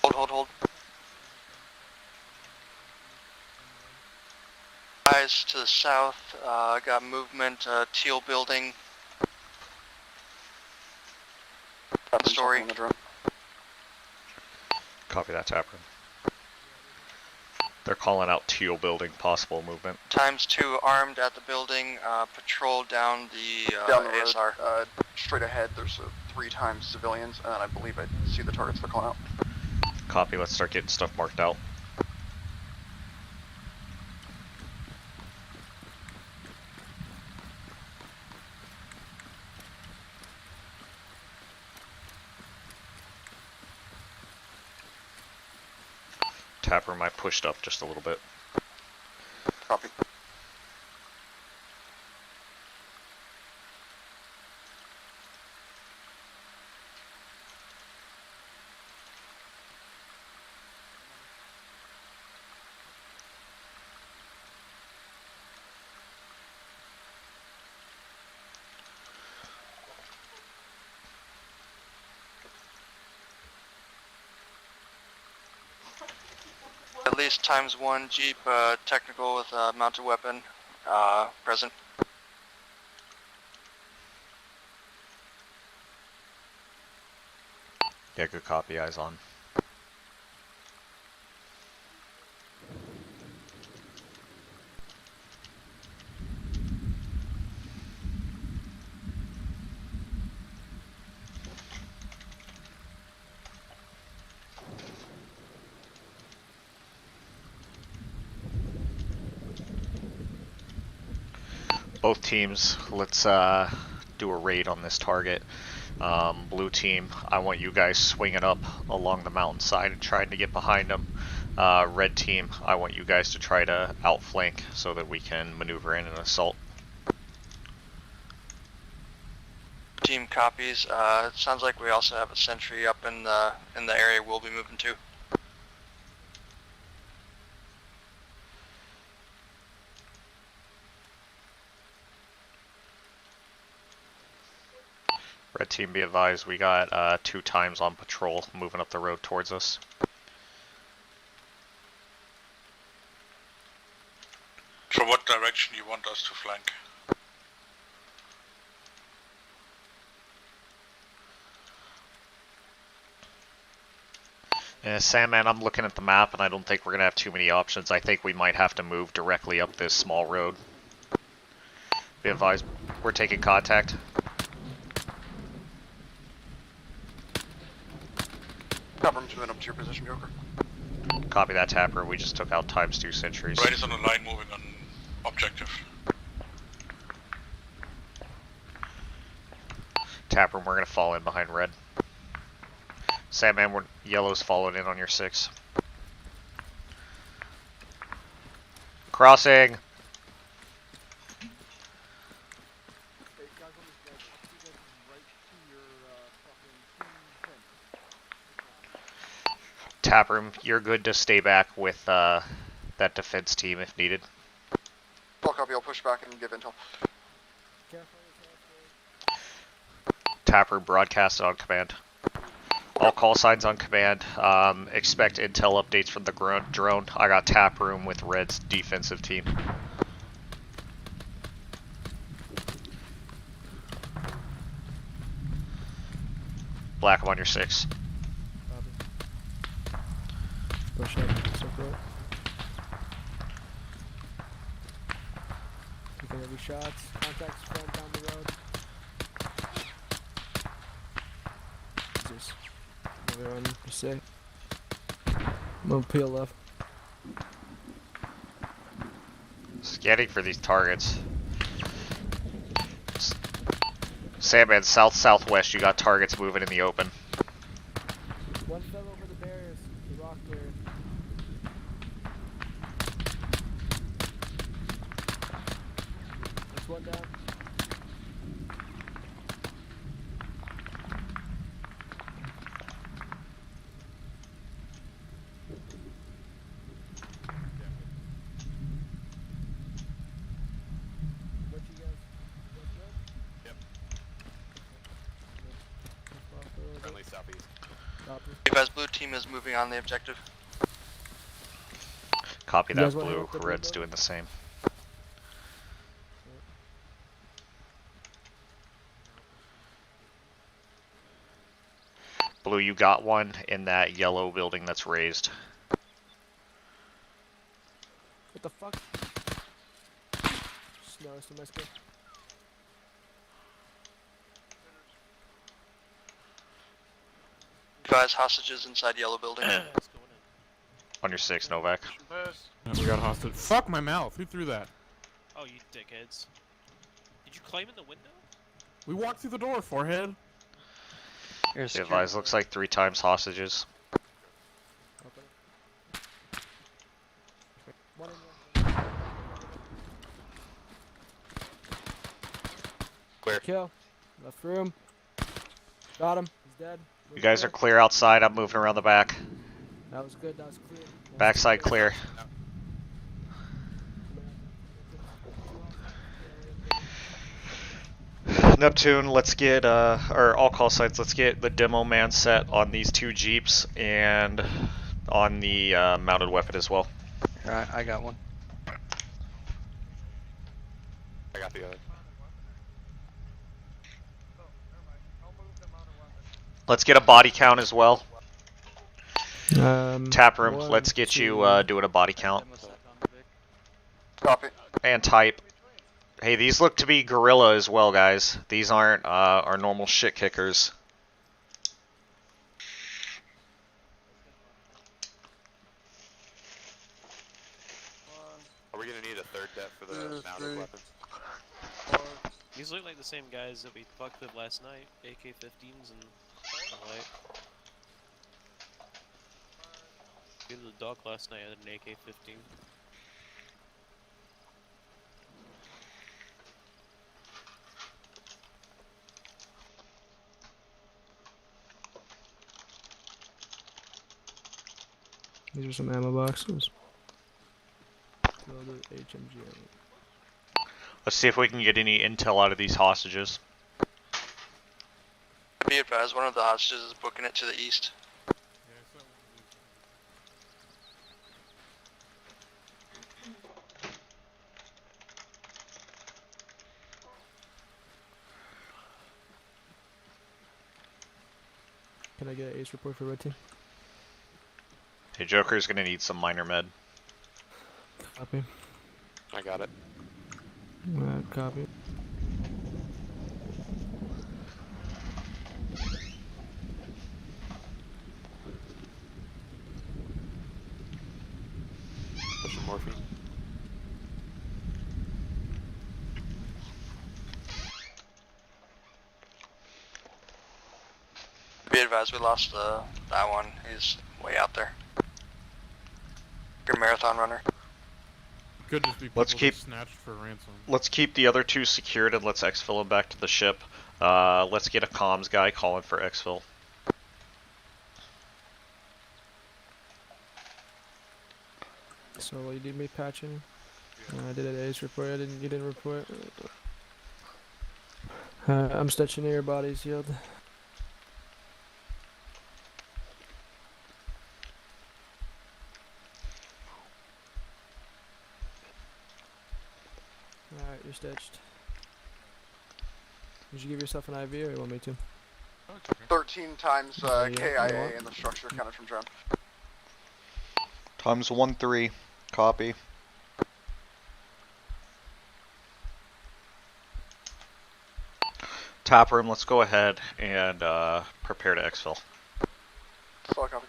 Hold. Eyes to the south, got movement, teal building. Story. Copy that, Tapper. They're calling out teal building, possible movement. ×2 armed at the building, patrol down the ASR. Road, straight ahead, there's 3 times civilians, and I believe I see the targets they're calling out. Copy, let's start getting stuff marked out. Tapper might pushed up just a little bit. Copy. At least ×1 Jeep, technical with a mounted weapon, present. Yeah, good copy, eyes on. Both teams, let's do a raid on this target. Blue team, I want you guys swinging up along the mountainside and trying to get behind them. Red team, I want you guys to try to outflank so that we can maneuver in an assault. Team copies. It sounds like we also have a sentry up in the area we'll be moving to. Red team, be advised, we got 2 times on patrol moving up the road towards us. From what direction you want us to flank? Sandman, I'm looking at the map and I don't think we're going to have too many options. I think we might have to move directly up this small road. Be advised, we're taking contact. Cover him to up to your position, Joker. Copy that, Tapper. We just took out ×2 sentries. Red is on the line moving on objective. Tapper, we're going to fall in behind red. Sandman, yellow's followed in on your 6. Crossing! Tapper, you're good to stay back with that defense team if needed. Full copy, I'll push back and give intel. Tapper, broadcast on command. All call signs on command. Expect intel updates from the drone. I got tap room with Red's defensive team. Black, I'm on your 6. Push up, circle up. Taking every shots. Contacts from down the road. Jesus. They're on your 6. I'm gonna peel left. Scanning for these targets. Sandman, south-southwest, you got targets moving in the open. One fell over the barriers, the rock barrier. There's one down. What you guys good? Yep. Friendly Blue team is moving on the objective. Copy You that, guys wanna hit blue. up the blue Red's building? doing the same. Blue, you got one in that yellow building that's raised. What the fuck? Snow, semester. Advise hostages inside yellow building. On your 6, Novak. We got hostage. Fuck my mouth. Who threw that? Oh, you dickheads. Did you climb in the window? We walked through the door, forehead. Be advised, looks like 3 times hostages. Clear. Kill. Left room. Got him. He's dead. You guys are clear outside. I'm moving around the back. That was good. That was clear. Backside clear. Neptune, let's get, or all call signs, let's get the demo man set on these 2 Jeeps and on the mounted weapon as well. Alright, I got one. I got the other. Let's get a body count as well. Tap room, 1, let's get 2. you doing a body count. Copy. And type. Hey, these look to be gorilla as well, guys. These aren't our normal shit kickers. Are we gonna need a third debt for the mounted weapons? These look like the same guys that we fucked with last night. AK-15s and like. We did the dog last night. I had an AK-15. These are some ammo boxes. Loaded HMG. Let's see if we can get any intel out of these hostages. Be advised, one of the hostages is booking it to the east. Can I get an ace report for red team? Hey, Joker's gonna need some minor med. Copy. I got it. Copy. Pushing morphine. Be advised, we lost that one. He's way out there. Your marathon runner. Could just be people snatched for ransom. Let's keep the other 2 secured and let's exfil them back to the ship. Let's get a comms guy calling for exfil. So you need me patching? I did an ace report. You didn't report. I'm stationary. Bodies healed. Alright, you're stitched. Did you give yourself an IV or you want me to? 13 times KIA in the structure counted from drone. Times 1-3. Copy. Tap room, let's go ahead and prepare to exfil. Solid copy.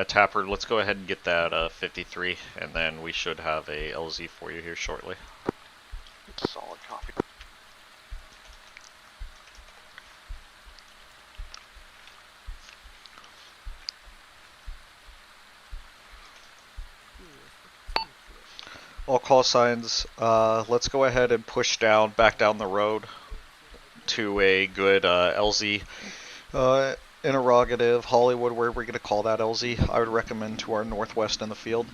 Tapper, let's go ahead and get that 53, and then we should have a LZ for you here shortly. Solid copy. All call signs, let's go ahead and push back down the road to a good LZ. Interrogative, Hollywood, where are we going to call that LZ? I would recommend to our northwest in the field.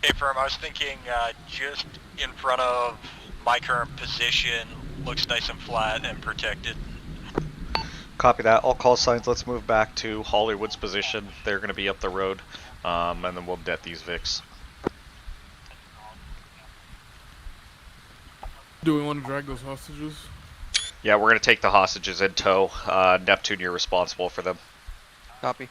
Okay, confirm. I was thinking just in front of my current position, looks nice and flat and protected. Copy that. All call signs, let's move back to Hollywood's position. They're going to be up the road, and then we'll net these Vics. Do we want to drag those hostages? Yeah, we're going to take the hostages in tow. Neptune, you're responsible for them. Copy.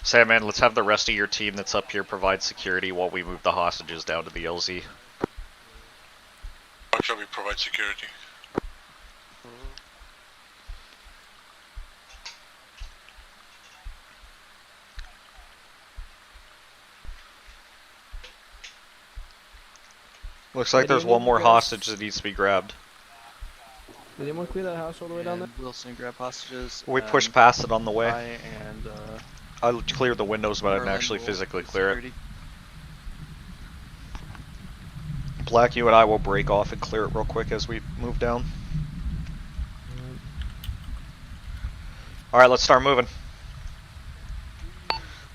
Sandman, let's have the rest of your team that's up here provide security while we move the hostages down to the LZ. How shall we provide security? Looks like there's one more hostage that needs to be grabbed. Did anyone clear that house all the way down there? Wilson, grab hostages. We pushed past it on the way. And I cleared the windows, but I didn't actually will physically clear it. security. Black, you and I will break off and clear it real quick as we move down. Alright, let's start moving.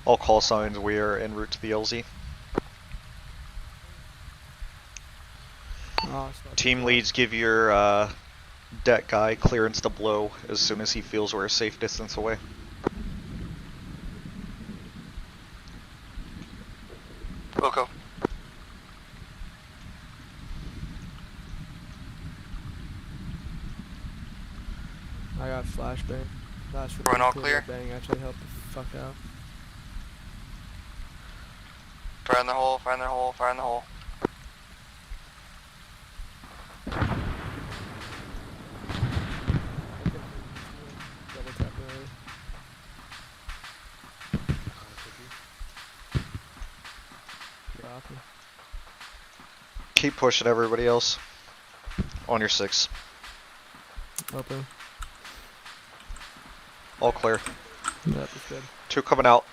All call signs, we are en route to the LZ. Team leads, give your deck guy clearance to blow as soon as he feels we're a safe distance away. Wilco. I got flashbang. That's what Everyone all clear? Bang actually helped the fuck out. Fire in the hole, fire in the hole, fire in the hole. Double tap early. Copy. Keep pushing everybody else. On your 6. Open. All clear. That was good. 2 coming out.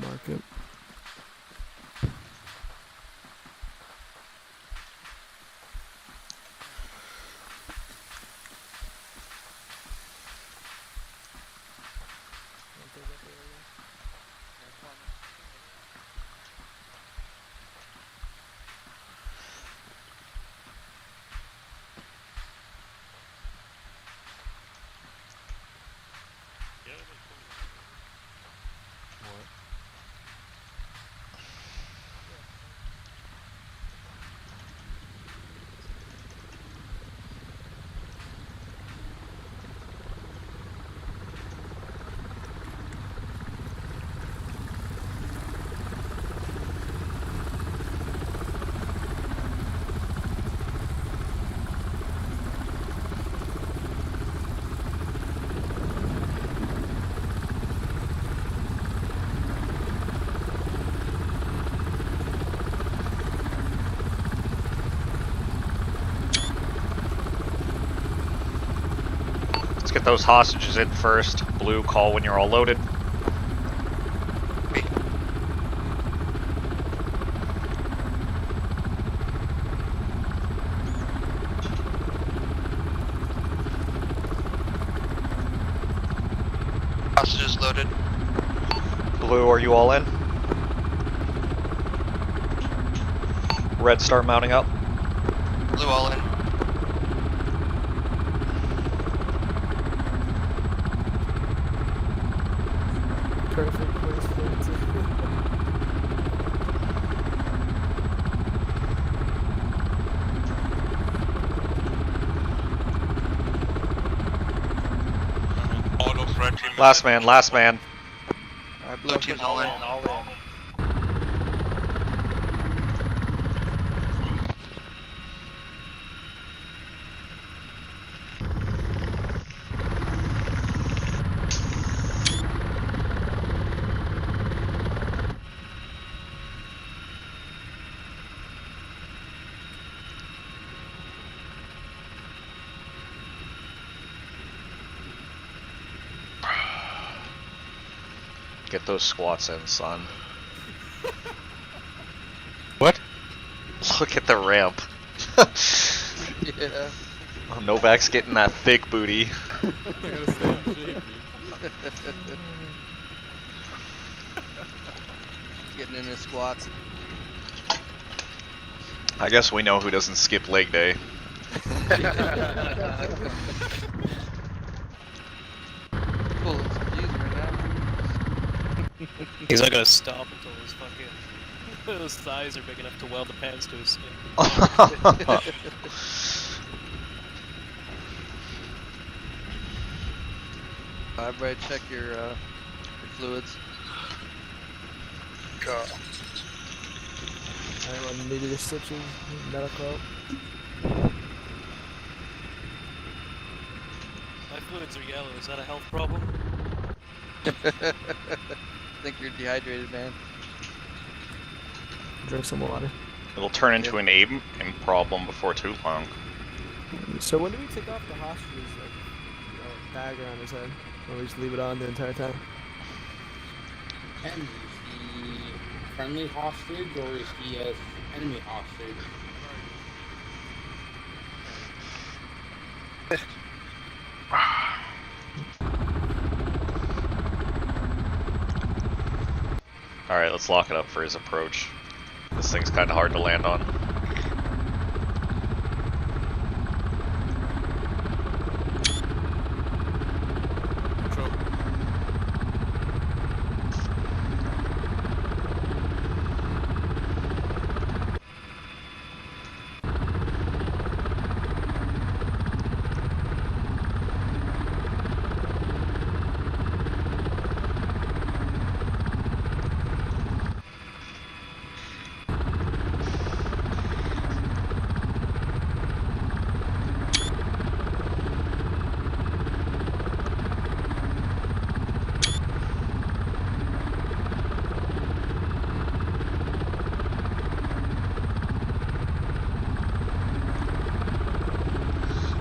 Mark it. Get those hostages in first. Blue, call when you're all loaded. Hostages loaded. Blue, are you all in? Red, start mounting up. Blue all in. Perfect place for it to. All of red team. Last man, last man. Alright, blue team's all in. All in. Get those squats in, son. What? Look at the ramp. Yeah. Oh, Novak's getting that thick booty. I gotta stay in shape, dude. Getting in his squats. I guess we know who doesn't skip leg day. Full of views right now. He's not gonna stop until his fucking those thighs are big enough to weld the pants to his skin. Everybody check your fluids. Anyone needed a stitching, medical. My fluids are yellow. Is that a health problem? I think you're dehydrated, man. Drink some water. It'll turn into an aim problem before too long. So when do we take off the hostages, like, bag around his head? Or we just leave it on the entire time? And is he friendly hostage or is he a enemy hostage? Alright, let's lock it up for his approach. This thing's kind of hard to land on.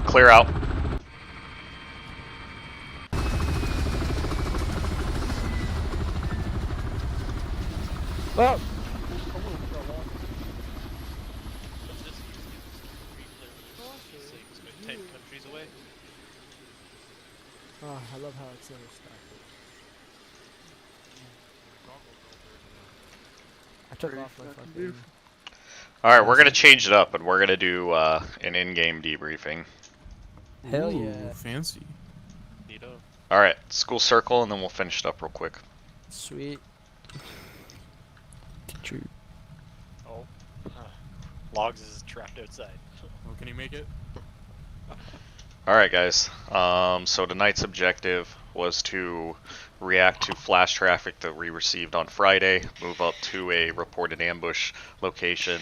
Clear out. Oh! What's this? It's about 10 countries away. Oh, I love how it's so stacked. I took off my fucking... Alright, we're gonna change it up and we're gonna do an in-game debriefing. Hell Ooh, yeah. Fancy. Neato. Alright, school circle and then we'll finish it up real quick. Sweet. True. Oh. Logs is trapped outside. Oh, can you make it? Alright guys, so tonight's objective was to react to flash traffic that we received on Friday, move up to a reported ambush location,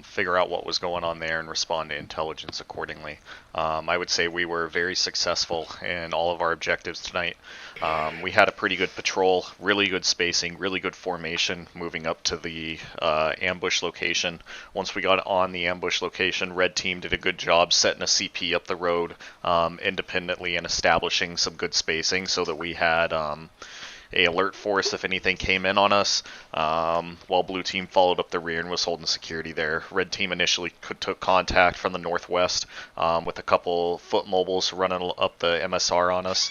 figure out what was going on there and respond to intelligence accordingly. I would say we were very successful in all of our objectives tonight. We had a pretty good patrol, really good spacing, really good formation moving up to the ambush location. Once we got on the ambush location, Red Team did a good job setting a CP up the road independently and establishing some good spacing so that we had a alert force if anything came in on us, while Blue Team followed up the rear and was holding security there. Red Team initially took contact from the northwest with a couple foot mobiles running up the MSR on us.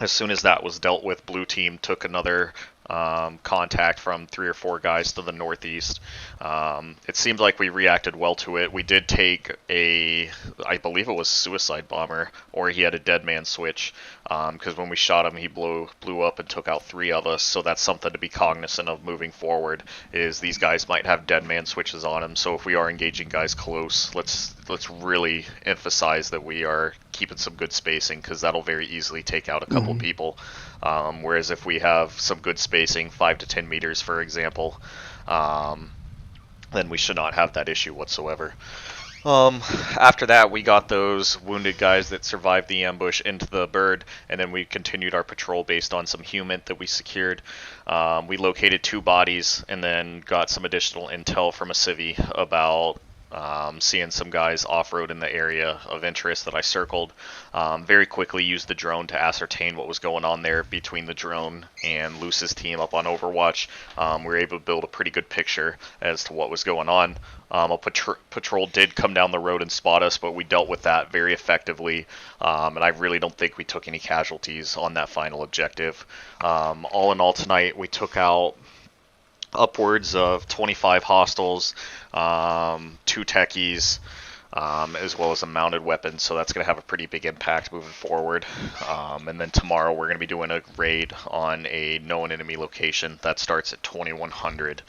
As soon as that was dealt with, Blue Team took another contact from 3 or 4 guys to the northeast. It seemed like we reacted well to it. We did take I believe it was suicide bomber, or he had a dead man switch, because when we shot him he blew up and took out 3 of us, so that's something to be cognizant of moving forward, is these guys might have dead man switches on them, so if we are engaging guys close, let's really emphasize that we are keeping some good spacing, because that'll very easily take out a couple people. Whereas if we have some good spacing, 5 to 10 meters for example, then we should not have that issue whatsoever. After that, we got those wounded guys that survived the ambush into the bird, and then we continued our patrol based on some human that we secured. We located 2 bodies and then got some additional intel from a civvy about seeing some guys off-road in the area of interest that I circled. Very quickly used the drone to ascertain what was going on there between the drone and Luce's team up on Overwatch. We were able to build a pretty good picture as to what was going on. A patrol did come down the road and spot us, but we dealt with that very effectively, and I really don't think we took any casualties on that final objective. All in all tonight, we took out upwards of 25 hostiles, 2 techies, as well as a mounted weapon, so that's going to have a pretty big impact moving forward. And then tomorrow we're going to be doing a raid on a known enemy location that starts at 2100.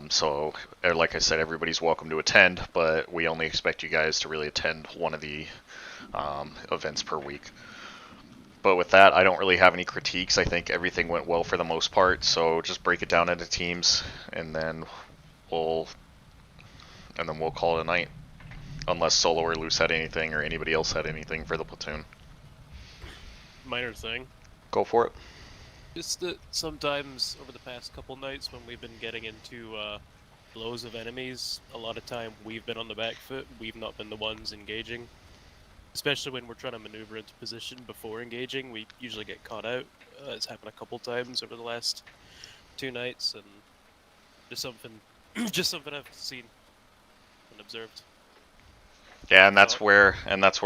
So, like I said, everybody's welcome to attend, but we only expect you guys to really attend one of the events per week. But with that, I don't really have any critiques. I think everything went well for the most part, so just break it down into teams, and then we'll call it a night. Unless Solo or Luce had anything, or anybody else had anything for the platoon. Minor thing. Go for it. Just that sometimes over the past couple nights when we've been getting into blows of enemies, a lot of time we've been on the back foot, we've not been the ones engaging. Especially when we're trying to maneuver into position before engaging, we usually get caught out. It's happened a couple times over the last 2 nights, and just something I've seen and observed. Yeah, and that's where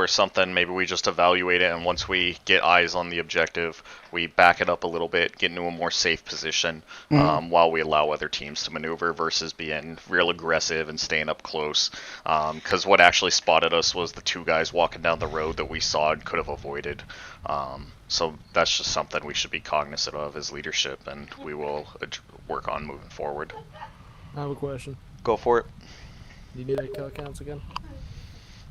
something, maybe we just evaluate it, and once we get eyes on the objective, we back it up a little bit, get into a more safe position, while we allow other teams to maneuver versus being real aggressive and staying up close. Because what actually spotted us was the 2 guys walking down the road that we saw and could have avoided. So that's just something we should be cognizant of as leadership, and we will work on moving forward. I have a question. Go for it. Do you need any kill counts again?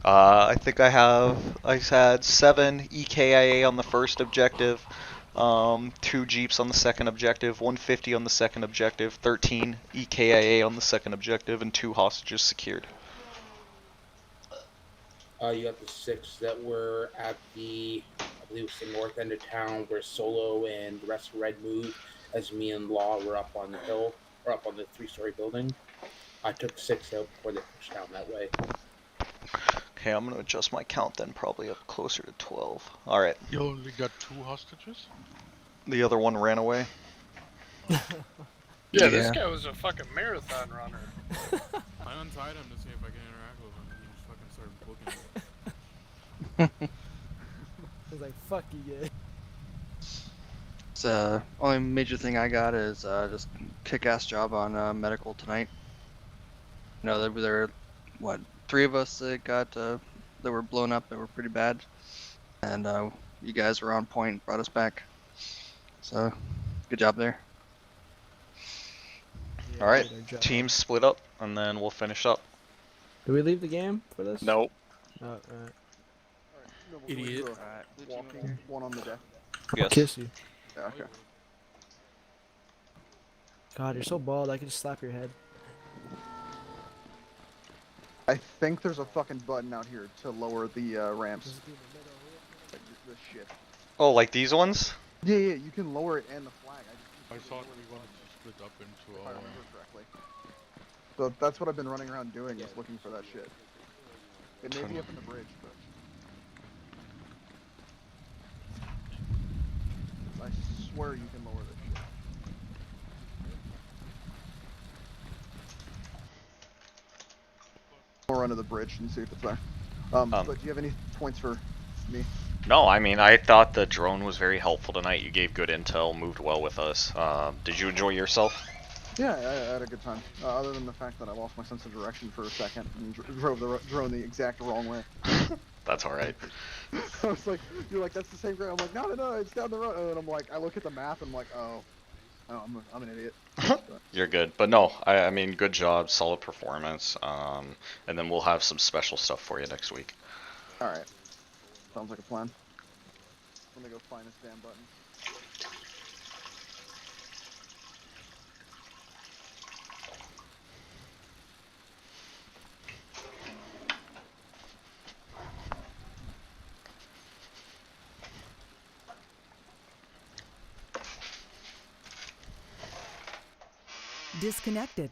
I think I had 7 EKIA on the first objective, 2 Jeeps on the second objective, 150 on the second objective, 13 EKIA on the second objective, and 2 hostages secured. You got the 6 that were at I believe it was the north end of town where Solo and the rest of Red moved, as me and Law were up on the hill, or up on the 3-story building. I took 6 out before they pushed down that way. Okay, I'm going to adjust my count then, probably up closer to 12. Alright. You only got 2 hostages? The other one ran away. Yeah, this guy was a fucking marathon runner. I untied him to see if I can interact with him, and he just fucking started booking. He's like, fuck you, yeah. So, only major thing I got is just kick-ass job on medical tonight. You know, there were, what, 3 of us that got that were blown up that were pretty bad, and you guys were on point, brought us back. So, good job there. Yeah, Alright, teams split up, and then we'll finish up. Do we leave the game for this? Nope. Oh, alright. Idiot. Walking, one on the deck. I'll kiss you. Yeah, okay. God, you're so bald, I could just slap your head. I think there's a fucking button out here to lower the ramps. Like this shit. Oh, like these ones? Yeah, you can lower it and the flag. I thought we wanted to split up into if I remember correctly. So that's what I've been running around doing, is looking for that shit. It may be up in the bridge, but I swear you can lower this shit. We'll run to the bridge and see if it's there. But do you have any points for me? No, I mean, I thought the drone was very helpful tonight. You gave good intel, moved well with us. Did you enjoy yourself? Yeah, I had a good time. Other than the fact that I lost my sense of direction for a second and drove the drone the exact wrong way. That's alright. I was like, you're like, that's the same ground. I'm like, no, it's down the road. And I'm like, I look at the map and I'm like, oh, I'm an idiot. You're good. But no, I mean, good job, solid performance. And then we'll have some special stuff for you next week. Alright. Sounds like a plan. I'm gonna go find this damn button. Disconnected.